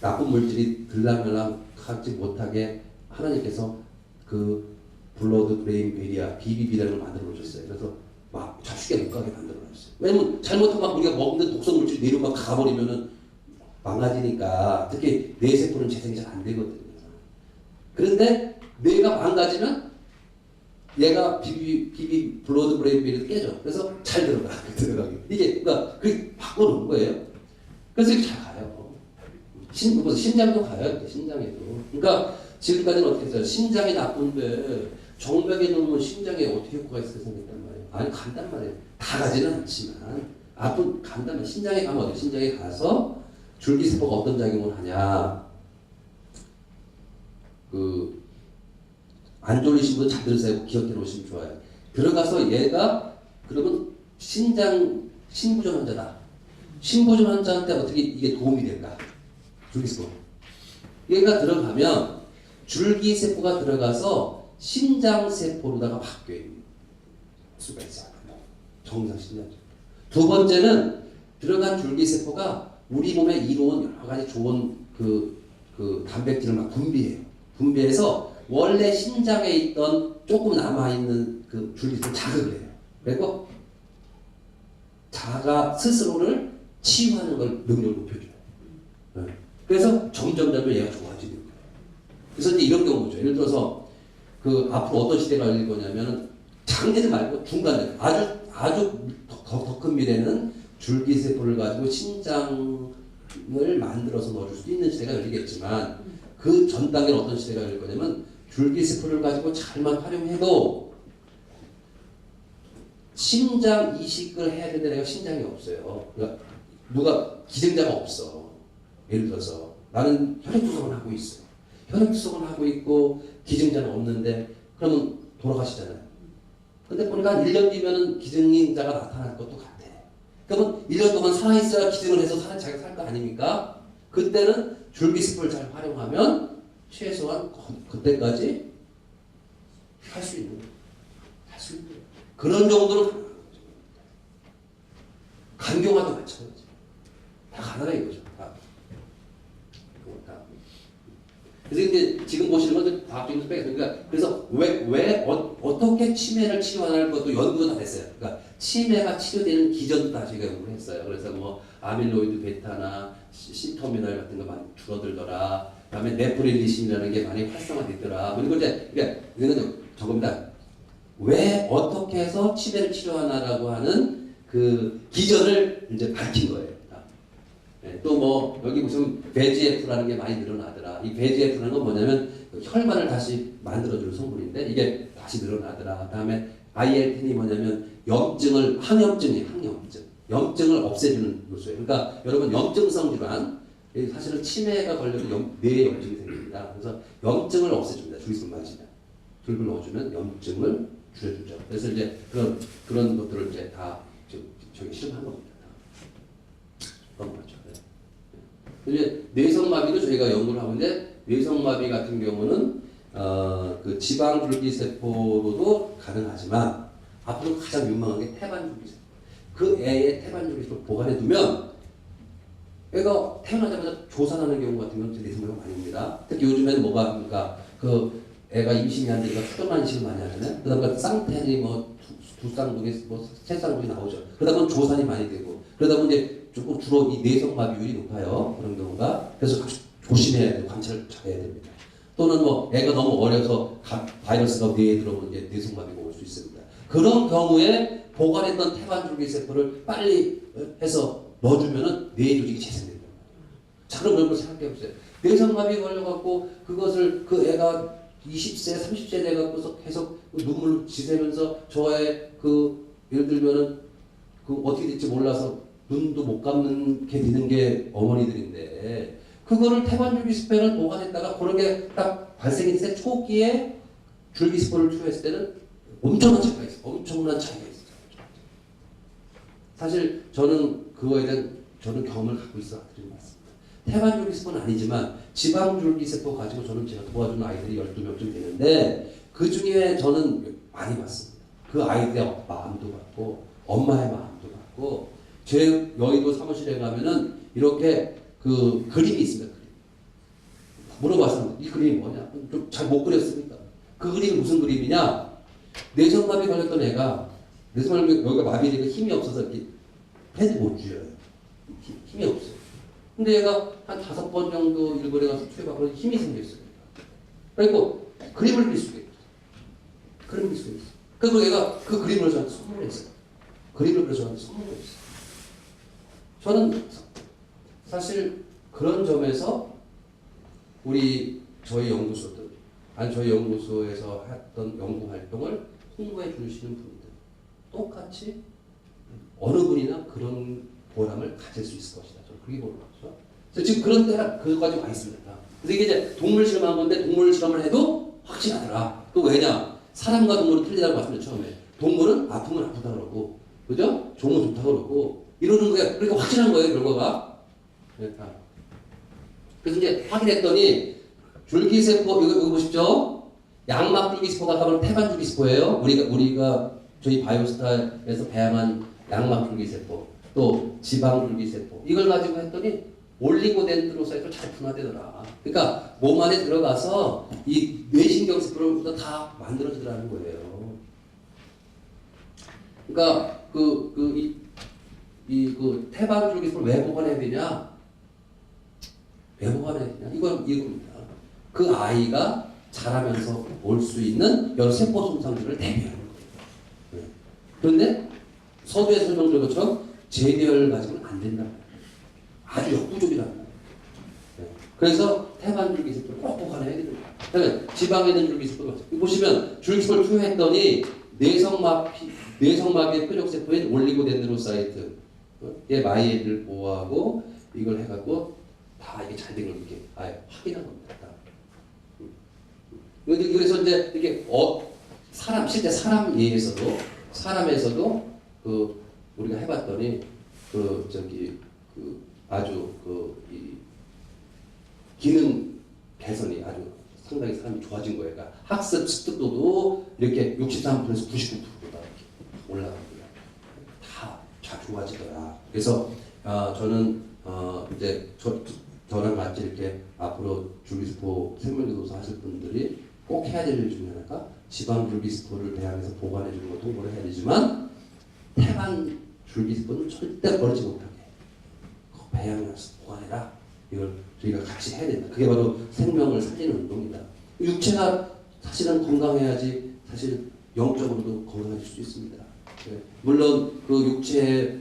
나쁜 물질이 들락날락 하지 못하게 하나님께서 그 블러드 브레인 베리아 BBB라는 걸 만들어 놓으셨어요. 그래서 막 좌측에 못 가게 만들어 놨어요. 왜냐면 잘못하면 우리가 먹는 독성 물질이 뇌로 막 가버리면은 망가지니까. 특히 뇌 세포는 재생이 잘 안 되거든요. 그런데 뇌가 망가지면 얘가 BB 블러드 브레인 베리아도 깨져. 그래서 잘 들어가게. 이게 그러니까 그렇게 바꿔놓은 거예요. 그래서 이렇게 잘 가요. 심장도 가요. 심장에도. 그러니까 지금까지는 어떻게 했어요? 심장이 나쁜데 정맥에 놓으면 심장에 어떻게 효과가 있을까 생각했단 말이에요. 아니 간단 말이에요. 다 가지는 않지만 간단 말이에요. 심장에 가면 어때요? 심장에 가서 줄기세포가 어떤 작용을 하냐. 안 졸리신 분 잘 들으세요. 기억해 놓으시면 좋아요. 들어가서 얘가 그러면 신부전 환자다. 신부전 환자한테 어떻게 이게 도움이 될까? 줄기세포. 얘가 들어가면 줄기세포가 들어가서 심장세포로다가 바뀌어요. 수가 있어요. 정상 심장세포. 두 번째는 들어간 줄기세포가 우리 몸에 이로운 여러 가지 좋은 그 단백질을 막 분비해서 원래 심장에 있던 조금 남아있는 그 줄기세포를 자극을 해요. 그리고 자가 스스로를 치유하는 걸 능력을 높여줘요. 그래서 점점 얘가 좋아지는 거예요. 그래서 이제 이런 경우죠. 예를 들어서 앞으로 어떤 시대가 열릴 거냐면은 장기들 말고 중간에 아주 더 큰 미래는 줄기세포를 가지고 신장을 만들어서 넣어줄 수 있는 시대가 열리겠지만 그 전 단계는 어떤 시대가 열릴 거냐면 줄기세포를 가지고 잘만 활용해도 심장 이식을 해야 되는데 내가 심장이 없어요. 그러니까 누가 기증자가 없어. 예를 들어서 나는 혈액투석을 하고 있어요. 혈액투석을 하고 있고 기증자는 없는데 그러면 돌아가시잖아요. 근데 보니까 1년 뒤면은 기증자가 나타날 것도 같아. 그러면 1년 동안 살아있어야 기증을 해서 자기가 살 거 아닙니까? 그때는 줄기세포를 잘 활용하면 최소한 그때까지 할 수 있는 거예요. 그런 정도로 간경화도 마찬가지. 다 가능해 이거죠. 다. 그래서 이제 지금 보시는 건 과학적인 스펙이 그러니까 그래서 어떻게 치매를 치료할 것도 연구가 다 됐어요. 그러니까 치매가 치료되는 기전도 다 저희가 연구를 했어요. 그래서 뭐 아밀로이드 베타나 시터미널 같은 거 많이 줄어들더라. 그다음에 네프릴리신이라는 게 많이 활성화됐더라. 그리고 이제 이거는 저겁니다. 왜 어떻게 해서 치매를 치료하나라고 하는 그 기전을 이제 밝힌 거예요. 또 뭐 여기 보시면 VEGF라는 게 많이 늘어나더라. 이 VEGF라는 건 뭐냐면 혈관을 다시 만들어주는 성분인데 이게 다시 늘어나더라. 그다음에 IL-10이 뭐냐면 염증을 없애주는 요소예요. 그러니까 여러분 염증성 질환 사실은 치매가 걸려도 뇌에 염증이 생깁니다. 그래서 염증을 없애줍니다. 줄기세포 맞으면 줄을 넣어주면 염증을 줄여주죠. 그래서 이제 그런 것들을 이제 다 저기 실험한 겁니다. 그런 거죠. 이제 뇌성마비도 저희가 연구를 하고 있는데 뇌성마비 같은 경우는 그 지방 줄기세포로도 가능하지만 앞으로 가장 유망한 게 태반 줄기세포. 그 애의 태반 줄기세포를 보관해 두면 애가 태어나자마자 조산하는 경우 같은 경우는 뇌성마비가 많이 옵니다. 특히 요즘에는 뭐가 합니까? 그 애가 임신이 안 되니까 수정만 이식을 많이 하잖아요. 그다음에 쌍태니 두 쌍둥이 세 쌍둥이 나오죠. 그러다 보면 조산이 많이 되고 그러다 보면 이제 조금 주로 이 뇌성마비율이 높아요. 그런 경우가. 그래서 조심해야 돼요. 관찰을 잘해야 됩니다. 또는 뭐 애가 너무 어려서 바이러스가 뇌에 들어오면 이제 뇌성마비가 올 수 있습니다. 그런 경우에 보관했던 태반줄기세포를 빨리 해서 넣어주면은 뇌 조직이 재생된다. 자, 그럼 여러분 생각해 보세요. 뇌성마비 걸려갖고 그것을 그 애가 20세, 30세 돼갖고서 계속 눈물 지새면서 저의 예를 들면은 어떻게 될지 몰라서 눈도 못 감는 게 되는 게 어머니들인데 그거를 태반줄기세포를 보관했다가 그런 게 딱 발생이 됐을 때 초기에 줄기세포를 투여했을 때는 엄청난 차이가 있어요. 엄청난 차이가 있어요. 사실 저는 그거에 대한 저는 경험을 갖고 있어 드리는 것 같습니다. 태반줄기세포는 아니지만 지방줄기세포 가지고 제가 도와주는 아이들이 12명쯤 되는데 그 중에 저는 많이 봤습니다. 그 아이들의 마음도 봤고 엄마의 마음도 봤고 제 여의도 사무실에 가면은 이렇게 그 그림이 있습니다. 그림. 물어봤습니다. 이 그림이 뭐냐? 좀 잘 못 그렸습니까? 그 그림이 무슨 그림이냐? 뇌성마비 걸렸던 애가 뇌성마비 여기가 마비되고 힘이 없어서 이렇게 패드 못 쥐어요. 힘이 없어요. 근데 얘가 한 5번 정도 일본에 가서 투여받고 힘이 생겼어요. 그러니까 그림을 그릴 수가 있어요. 그림을 그릴 수가 있어요. 그래서 얘가 그 그림을 저한테 선물했어요. 그림을 그려서 저한테 선물했어요. 저는 사실 그런 점에서 저희 연구소들, 저희 연구소에서 했던 연구 활동을 홍보해 주시는 분들, 똑같이 어느 분이나 그런 보람을 가질 수 있을 것이다. 저는 그렇게 보는 거죠. 그래서 지금 그런 때가 그거까지 와 있습니다. 그래서 이게 이제 동물 실험한 건데 동물 실험을 해도 확실하더라. 그 왜냐? 사람과 동물은 틀리다고 말씀드렸죠. 처음에. 동물은 아프면 아프다 그러고, 그죠? 좋으면 좋다 그러고, 이러는 거야. 그러니까 확실한 거예요, 결과가. 그러니까. 그래서 이제 확인했더니, 줄기세포, 이거 보십시오. 양막줄기세포가 하면 태반줄기세포예요. 우리가 저희 바이오스타에서 배양한 양막줄기세포, 또 지방줄기세포. 이걸 가지고 했더니, 올리고덴드로사이트로 잘 분화되더라. 그러니까 몸 안에 들어가서 이 뇌신경세포를 다 만들어지더라는 거예요. 그러니까 그 태반줄기세포를 왜 보관해야 되냐? 왜 보관해야 되냐? 이겁니다. 그 아이가 자라면서 올 수 있는 여러 세포 손상들을 대비하는 거예요. 네. 그런데 서두에 설명드린 것처럼 재계열 가지고는 안 된다. 아주 역부족이라는 거예요. 네. 그래서 태반줄기세포를 꼭 보관해야 됩니다. 그다음에 지방에 있는 줄기세포도 마찬가지. 보시면 줄기세포를 투여했더니 뇌성마비의 표적세포인 올리고덴드로사이트의 마이애를 보호하고 이걸 해갖고 다 이게 잘 된 걸 이렇게 확인한 겁니다. 그래서 이제 이게 실제 사람에서도 우리가 해봤더니 아주 이 기능 개선이 아주 상당히 사람이 좋아진 거예요. 그러니까 학습 습득도도 이렇게 63%에서 99%다 이렇게 올라갑니다. 다 좋아지더라. 그래서 저는 이제 저랑 같이 이렇게 앞으로 줄기세포 생명교도소 하실 분들이 꼭 해야 될 일 중에 하나가 지방 줄기세포를 배양해서 보관해 주는 것도 홍보를 해야 되지만 태반 줄기세포는 절대 버리지 못하게 배양해서 보관해라. 이걸 저희가 같이 해야 된다. 그게 바로 생명을 살리는 운동이다. 육체가 사실은 건강해야지 사실 영적으로도 건강해질 수 있습니다. 물론 그 육체의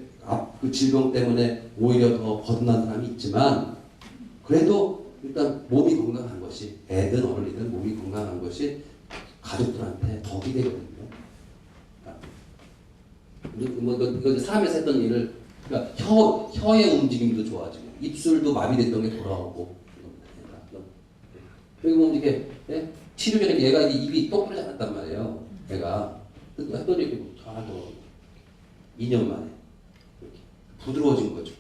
그 질병 때문에 오히려 더 거듭난 사람이 있지만 그래도 일단 몸이 건강한 것이 애든 어른이든 몸이 건강한 것이 가족들한테 덕이 되거든요. 이거 사람에서 했던 일을 그러니까 혀의 움직임도 좋아지고 입술도 마비됐던 게 돌아오고 여기 보면 이게 치료 전에 얘가 입이 똑바로 자랐단 말이에요. 얘가 했더니 이렇게 다 2년 만에 이렇게 부드러워진 거죠.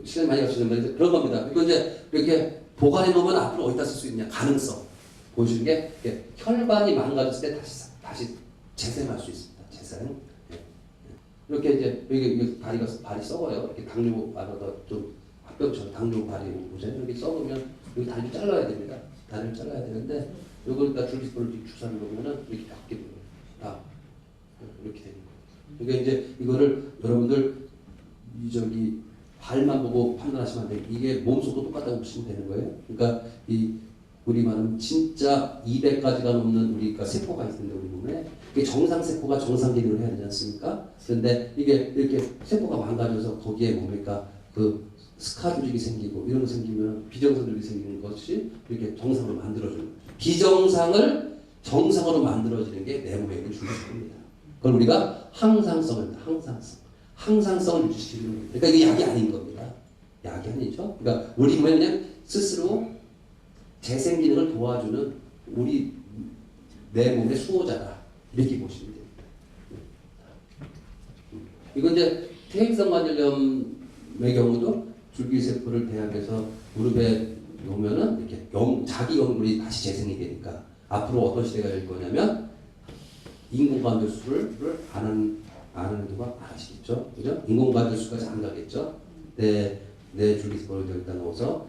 시간이 많이 가시는데 그런 겁니다. 그리고 이제 이렇게 보관해 놓으면 앞으로 어디다 쓸 수 있냐 가능성 보여주는 게 혈관이 망가졌을 때 다시 재생할 수 있습니다. 재생. 이렇게 이제 여기 발이 썩어요. 이렇게 당뇨 알아서 좀 합병처럼 당뇨 발이 보세요. 이렇게 썩으면 여기 다리를 잘라야 됩니다. 다리를 잘라야 되는데 이걸 다 줄기세포를 주사를 놓으면은 이렇게 바뀌는 거예요. 다 이렇게 되는 거예요. 그러니까 이제 이거를 여러분들 발만 보고 판단하시면 안 돼요. 이게 몸속도 똑같다고 보시면 되는 거예요. 그러니까 우리 말은 진짜 200가지가 넘는 우리가 세포가 있는데 우리 몸에 이게 정상 세포가 정상 기능을 해야 되지 않습니까? 그런데 이게 이렇게 세포가 망가져서 거기에 뭡니까 그 스카 조직이 생기고 이런 거 생기면 비정상 조직이 생기는 것이 이렇게 정상으로 만들어주는 거예요. 비정상을 정상으로 만들어지는 게 내 몸에 있는 줄기세포입니다. 그걸 우리가 항상성을 유지시키는 겁니다. 그러니까 이게 약이 아닌 겁니다. 약이 아니죠. 그러니까 우리 몸에 그냥 스스로 재생 기능을 도와주는 우리 내 몸의 수호자다 이렇게 보시면 됩니다. 이건 이제 퇴행성 관절염의 경우도 줄기세포를 배양해서 무릎에 놓으면은 이렇게 자기 연골이 다시 재생이 되니까 앞으로 어떤 시대가 될 거냐면 인공관절 수술을 안 하는 경우가 많아지겠죠. 그죠? 인공관절 수술까지 안 가겠죠. 내 줄기세포를 여기다 넣어서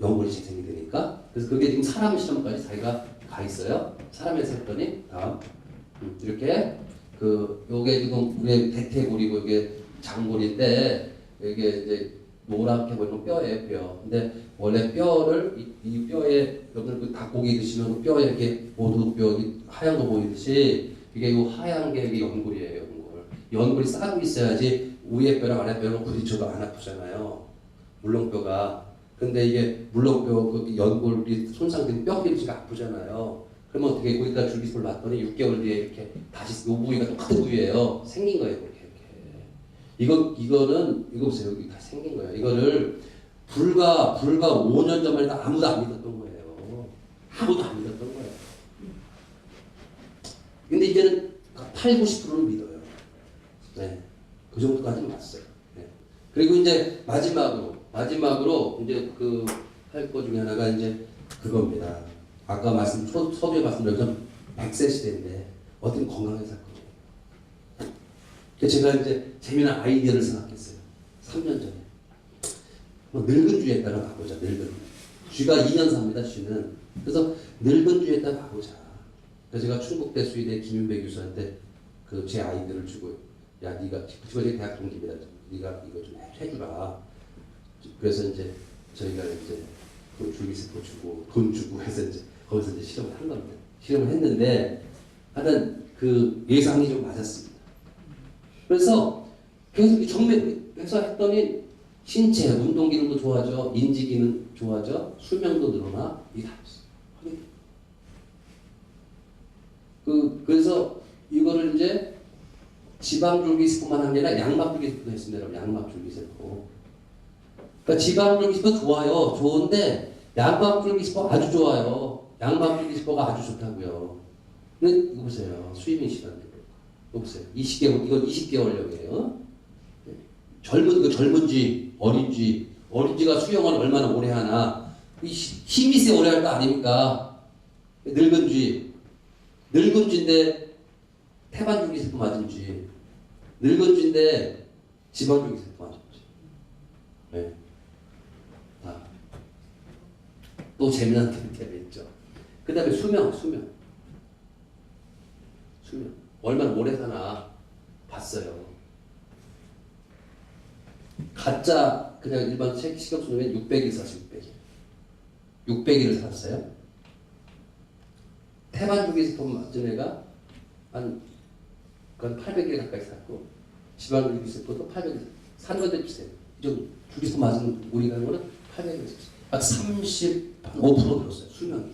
연골이 재생이 되니까. 그래서 그게 지금 사람 실험까지 자기가 가 있어요. 사람에서 했더니 다음 이렇게 요게 지금 우리의 대퇴골이고 이게 장골인데 이게 이제 노랗게 보이는 뼈예요, 뼈. 근데 원래 뼈를 이 뼈에 여러분들 그 닭고기 드시면 그 뼈에 이렇게 모두뼈 하얀 거 보이듯이 이게 요 하얀 게 이게 연골이에요, 연골. 연골이 싸고 있어야지 위에 뼈랑 아래 뼈랑 부딪혀도 안 아프잖아요. 물렁뼈가. 근데 이게 물렁뼈 그 연골이 손상된 뼈끼리 아프잖아요. 그러면 어떻게 거기다 줄기세포를 놨더니 6개월 뒤에 이렇게 다시 요 부위가 똑같은 부위예요. 생긴 거예요, 이렇게. 이거는 이거 보세요. 여기 다 생긴 거예요. 이거를 불과 5년 전만 해도 아무도 안 믿었던 거예요. 아무도 안 믿었던 거예요. 근데 이제는 8, 90%는 믿어요. 네. 그 정도까지는 왔어요. 네. 그리고 이제 마지막으로 이제 할 거 중에 하나가 이제 그겁니다. 아까 서두에 말씀드렸던 100세 시대인데 어떤 건강하게 살 거예요. 제가 이제 재미난 아이디어를 생각했어요. 3년 전에. 늙은 쥐에 따라 가보자. 늙은 쥐가 2년 삽니다. 쥐는. 그래서 늙은 쥐에 따라 가보자. 그래서 제가 충북대 수의대 김윤배 교수한테 제 아이디어를 주고, 야 네가 그거 제 대학 동기입니다. 네가 이거 좀 해주라. 그래서 이제 저희가 이제 줄기세포 주고 돈 주고 해서 이제 거기서 이제 실험을 한 겁니다. 실험을 했는데 하여튼 예상이 좀 맞았습니다. 그래서 계속 정맥해서 했더니 신체, 운동 기능도 좋아져, 인지 기능 좋아져, 수명도 늘어나, 이게 다 있어요. 그래서 이거를 이제 지방줄기세포만 한 게 아니라 양막줄기세포도 했습니다. 여러분, 양막줄기세포. 그러니까 지방줄기세포 좋아요. 좋은데 양막줄기세포 아주 좋아요. 양막줄기세포가 아주 좋다고요. 근데 이거 보세요. 수입인 시간. 이거 보세요. 20개월, 이건 20개월령이에요. 젊은 쥐, 어린 쥐가 수영을 얼마나 오래 하나. 힘이 세 오래 할 거 아닙니까? 늙은 쥐인데 태반줄기세포 맞은 쥐. 늙은 쥐인데 지방줄기세포 맞은 쥐. 네. 또 재미난 템이 있죠. 그 다음에 수명. 얼마나 오래 사나 봤어요. 가짜 그냥 일반 식용수면 600일 살았어요. 600일을 살았어요. 태반줄기세포 맞은 애가 한 800일 가까이 살고 지방줄기세포도 800일 사는 건데 비슷해요. 이 정도 줄기세포 맞은 우리가 하는 거는 800일 살았어요. 35% 늘었어요. 수명이.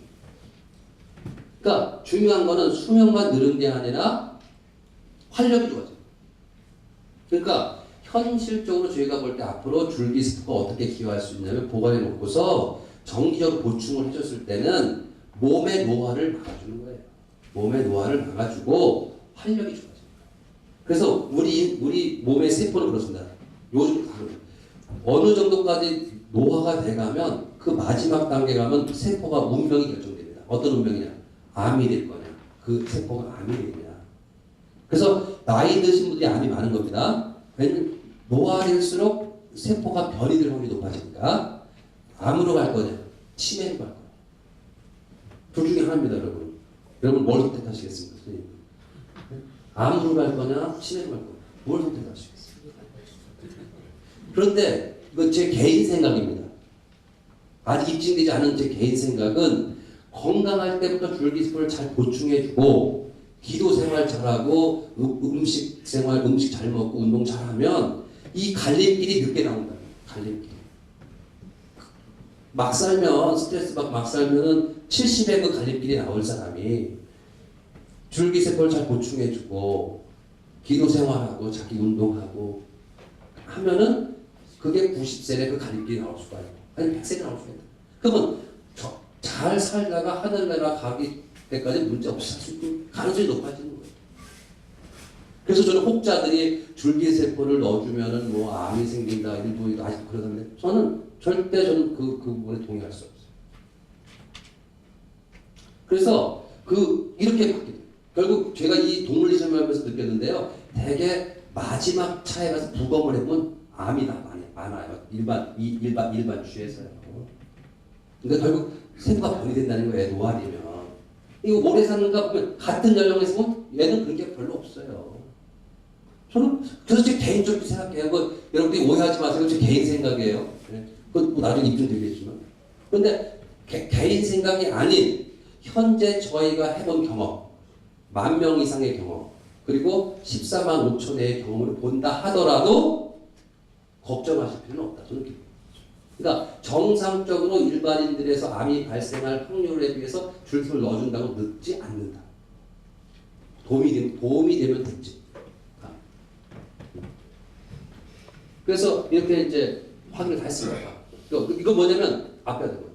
그러니까 중요한 거는 수명만 늘은 게 아니라 활력이 좋아져요. 그러니까 현실적으로 저희가 볼 때 앞으로 줄기세포가 어떻게 기여할 수 있냐면 보관해 놓고서 정기적으로 보충을 해줬을 때는 몸의 노화를 막아주는 거예요. 몸의 노화를 막아주고 활력이 좋아져요. 그래서 우리 몸의 세포는 그렇습니다. 요즘 어느 정도까지 노화가 돼가면 그 마지막 단계 가면 세포가 운명이 결정됩니다. 어떤 운명이냐? 암이 될 거냐? 그 세포가 암이 되냐? 그래서 나이 드신 분들이 암이 많은 겁니다. 왜냐면 노화될수록 세포가 변이 될 확률이 높아지니까 암으로 갈 거냐? 치매로 갈 거냐? 둘 중에 하나입니다, 여러분. 여러분 뭘 선택하시겠습니까, 선생님? 암으로 갈 거냐? 치매로 갈 거냐? 뭘 선택하시겠습니까? 그런데 이건 제 개인 생각입니다. 아직 입증되지 않은 제 개인 생각은 건강할 때부터 줄기세포를 잘 보충해주고 기도 생활 잘하고 음식 잘 먹고 운동 잘하면 이 갈림길이 늦게 나온다. 갈림길. 막 살면 스트레스 받고 막 살면은 70에 그 갈림길이 나올 사람이 줄기세포를 잘 보충해주고 기도 생활하고 자기 운동하고 하면은 그게 90세에 그 가림길이 나올 수가 있고 아니 100세에 나올 수가 있다. 그러면 잘 살다가 하늘나라 가기 때까지 문제 없이 살 수 있는 가능성이 높아지는 거예요. 그래서 저는 혹자들이 줄기세포를 넣어주면은 뭐 암이 생긴다 일부 아직 그러던데 저는 절대 그 부분에 동의할 수 없어요. 그래서 이렇게 바뀌어요. 결국 제가 이 동물리 실험하면서 느꼈는데요. 대개 마지막 차에 가서 부검을 해보면 암이 많아요. 일반주에서요. 그러니까 결국 세포가 변이 된다는 거예요. 노화되면. 이거 오래 사는가 보면 같은 연령에서 보면 얘는 그런 게 별로 없어요. 저는 그래서 제 개인적으로 생각해요. 여러분들이 오해하지 마세요. 제 개인 생각이에요. 그건 나중에 입증되겠지만. 그런데 개인 생각이 아닌 현재 저희가 해본 경험, 10,000명 이상의 경험, 그리고 14만 5천의 경험을 본다 하더라도 걱정하실 필요는 없다. 저는 그러니까 정상적으로 일반인들에서 암이 발생할 확률에 비해서 줄기세포를 넣어준다고 늦지 않는다. 도움이 되면 됐지. 그래서 이렇게 이제 확인을 다 했습니다. 이거 뭐냐면 앞에 하던 거.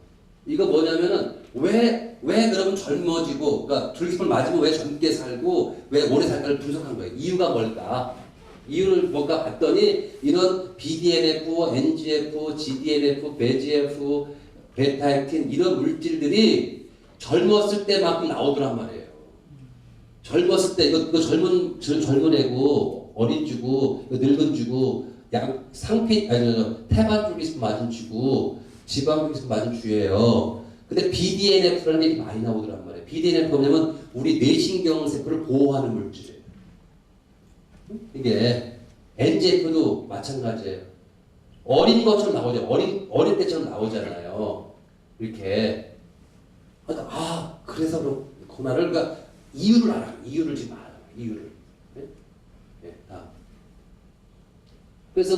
이거 뭐냐면은 왜 그러면 젊어지고 그러니까 줄기세포를 맞으면 왜 젊게 살고 왜 오래 살까를 분석한 거예요. 이유가 뭘까? 이유를 뭔가 봤더니 이런 BDNF, NGF, GDNF, VEGF, 베타액틴 이런 물질들이 젊었을 때만큼 나오더란 말이에요. 젊었을 때 이거 젊은 애고 어린 쥐고 늙은 쥐고 태반 줄기세포 맞은 쥐고 지방 줄기세포 맞은 쥐예요. 근데 BDNF라는 얘기 많이 나오더란 말이에요. BDNF가 뭐냐면 우리 뇌신경 세포를 보호하는 물질이에요. 이게 NGF도 마찬가지예요. 어린 것처럼 나오죠. 어린 때처럼 나오잖아요. 이렇게. 그래서 그렇구나를 그러니까 이유를 알아. 이유를 지금 알아. 이유를. 네? 그래서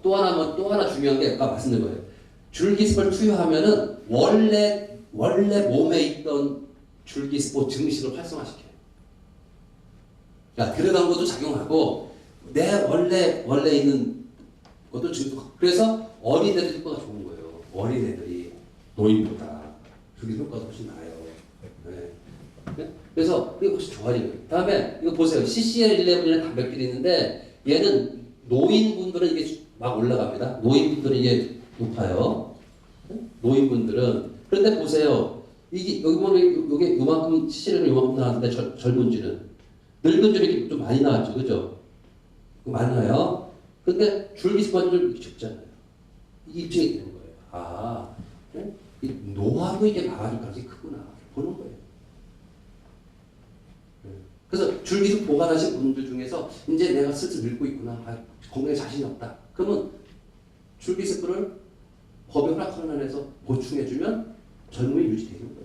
또 하나 중요한 게 아까 말씀드린 거예요. 줄기세포를 투여하면은 원래 몸에 있던 줄기세포 증식을 활성화시켜요. 야, 들어간 것도 작용하고 내 원래 있는 것도 증식. 그래서 어린애들 효과가 좋은 거예요. 어린애들이 노인보다 줄기세포 효과가 훨씬 나아요. 네. 그래서 이거 훨씬 좋아져요. 다음에 이거 보세요. CCL11이라는 단백질이 있는데 얘는 노인분들은 이게 막 올라갑니다. 노인분들은 이게 높아요. 노인분들은. 그런데 보세요. 여기 보면 이게 요만큼 CCL은 요만큼 나왔는데 젊은 쥐는 늙은 쥐는 좀 많이 나왔죠, 그죠? 많아요. 근데 줄기세포는 좀 적잖아요. 이게 입증이 되는 거예요. 노화도 이게 막아줄 가능성이 크구나. 보는 거예요. 그래서 줄기세포 보관하신 분들 중에서 이제 내가 슬슬 늙고 있구나. 건강에 자신이 없다. 그러면 줄기세포를 법의 허락하는 안에서 보충해주면 젊음이 유지되는 거예요.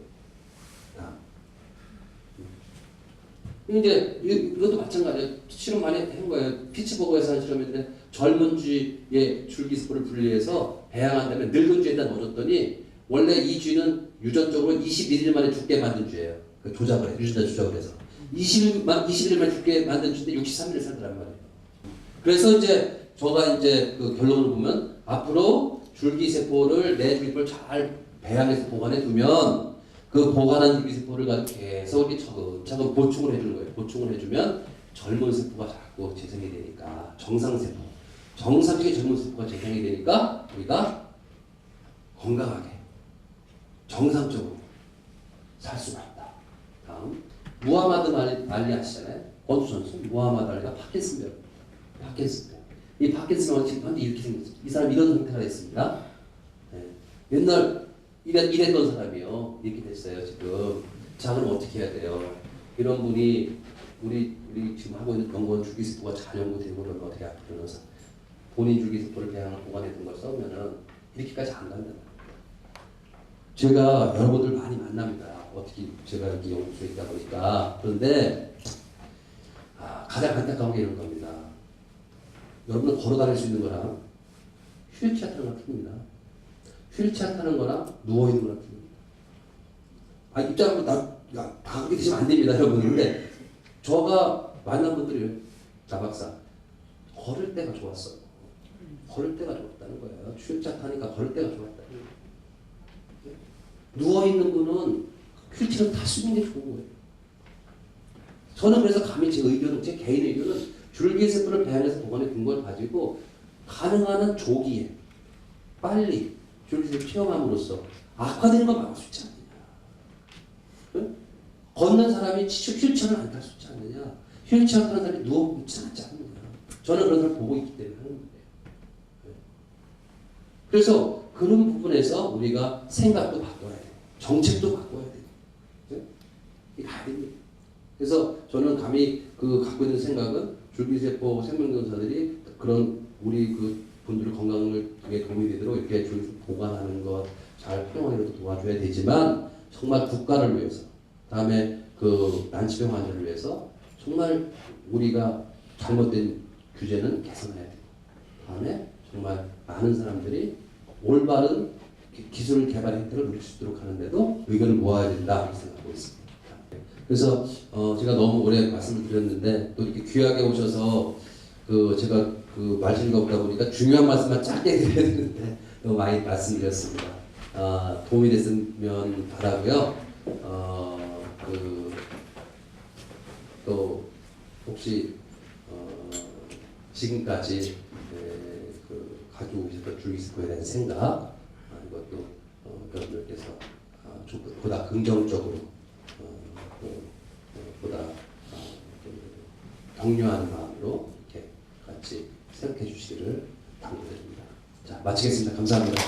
이제 이것도 마찬가지예요. 실험 많이 한 거예요. 피츠버그에서 한 실험인데 젊은 쥐의 줄기세포를 분리해서 배양한 다음에 늙은 쥐에다 넣어줬더니 원래 이 쥐는 유전적으로 21일 만에 죽게 만든 쥐예요. 유전자 조작을 해서 21일 만에 죽게 만든 쥐인데 63일을 살더란 말이에요. 그래서 이제 저가 그 결론을 보면 앞으로 줄기세포를 내 줄기세포를 잘 배양해서 보관해 두면 그 보관한 줄기세포를 가지고 계속 차근차근 보충을 해주는 거예요. 보충을 해주면 젊은 세포가 자꾸 재생이 되니까 정상적인 젊은 세포가 재생이 되니까 우리가 건강하게 정상적으로 살 수가 있다. 다음 무하마드 알리 아시잖아요. 권투 선수 무하마드 알리가 파킨슨병. 이 파킨슨병은 지금 이렇게 생겼어요. 이 사람이 이런 상태가 됐습니다. 네. 옛날 이랬던 사람이요. 이렇게 됐어요, 지금. 자, 그럼 어떻게 해야 돼요? 이런 분이 우리 지금 하고 있는 병원 줄기세포가 잘 연구되고 그러면 어떻게 앞으로는 본인 줄기세포를 배양을 보관해둔 걸 써면은 이렇게까지 안 간다. 제가 여러분들 많이 만납니다. 어떻게 제가 여기 연구소에 있다 보니까. 그런데 가장 안타까운 게 이런 겁니다. 여러분은 걸어 다닐 수 있는 거랑 휠체어 타는 거랑 틀립니다. 휠체어 타는 거랑 누워있는 거랑 틀립니다. 입장하고 다 그렇게 되시면 안 됩니다, 여러분. 근데 저가 만난 분들이 나 박사 걸을 때가 좋았어요. 걸을 때가 좋았다는 거예요. 휠체어 타니까 걸을 때가 좋았다는 거예요. 누워있는 분은 휠체어를 탈 수 있는 게 좋은 거예요. 저는 그래서 감히 제 의견은, 제 개인 의견은 줄기세포를 배 안에서 보관해 둔 걸 가지고 가능한 한 조기에 빨리 줄기세포를 체험함으로써 악화되는 걸 막을 수 있지 않느냐. 응? 걷는 사람이 휠체어를 안 탈 수 있지 않느냐. 휠체어 타는 사람이 누워 있지 않지 않느냐. 저는 그런 걸 보고 있기 때문에 하는 거예요. 그래서 그런 부분에서 우리가 생각도 바꿔야 돼요. 정책도 바꿔야 돼요. 이게 가야 됩니다. 그래서 저는 감히 그 갖고 있는 생각은 줄기세포 생명전사들이 그런 우리 그 분들의 건강을 되게 도움이 되도록 이렇게 줄기세포 보관하는 것 잘 활용하기도 도와줘야 되지만 정말 국가를 위해서 다음에 그 난치병 환자를 위해서 정말 우리가 잘못된 규제는 개선해야 돼요. 다음에 정말 많은 사람들이 올바른 기술 개발 혜택을 누릴 수 있도록 하는데도 의견을 모아야 된다 이렇게 생각하고 있습니다. 그래서 제가 너무 오래 말씀을 드렸는데 또 이렇게 귀하게 오셔서 그 제가 그 말씀이 없다 보니까 중요한 말씀만 짧게 드려야 되는데 너무 많이 말씀드렸습니다. 도움이 됐으면 바라고요. 또 혹시 지금까지 그 가지고 계셨던 줄기세포에 대한 생각 이것도 여러분들께서 좀 보다 긍정적으로 보다 격려하는 마음으로 이렇게 같이 생각해 주시기를 당부드립니다. 자, 마치겠습니다. 감사합니다.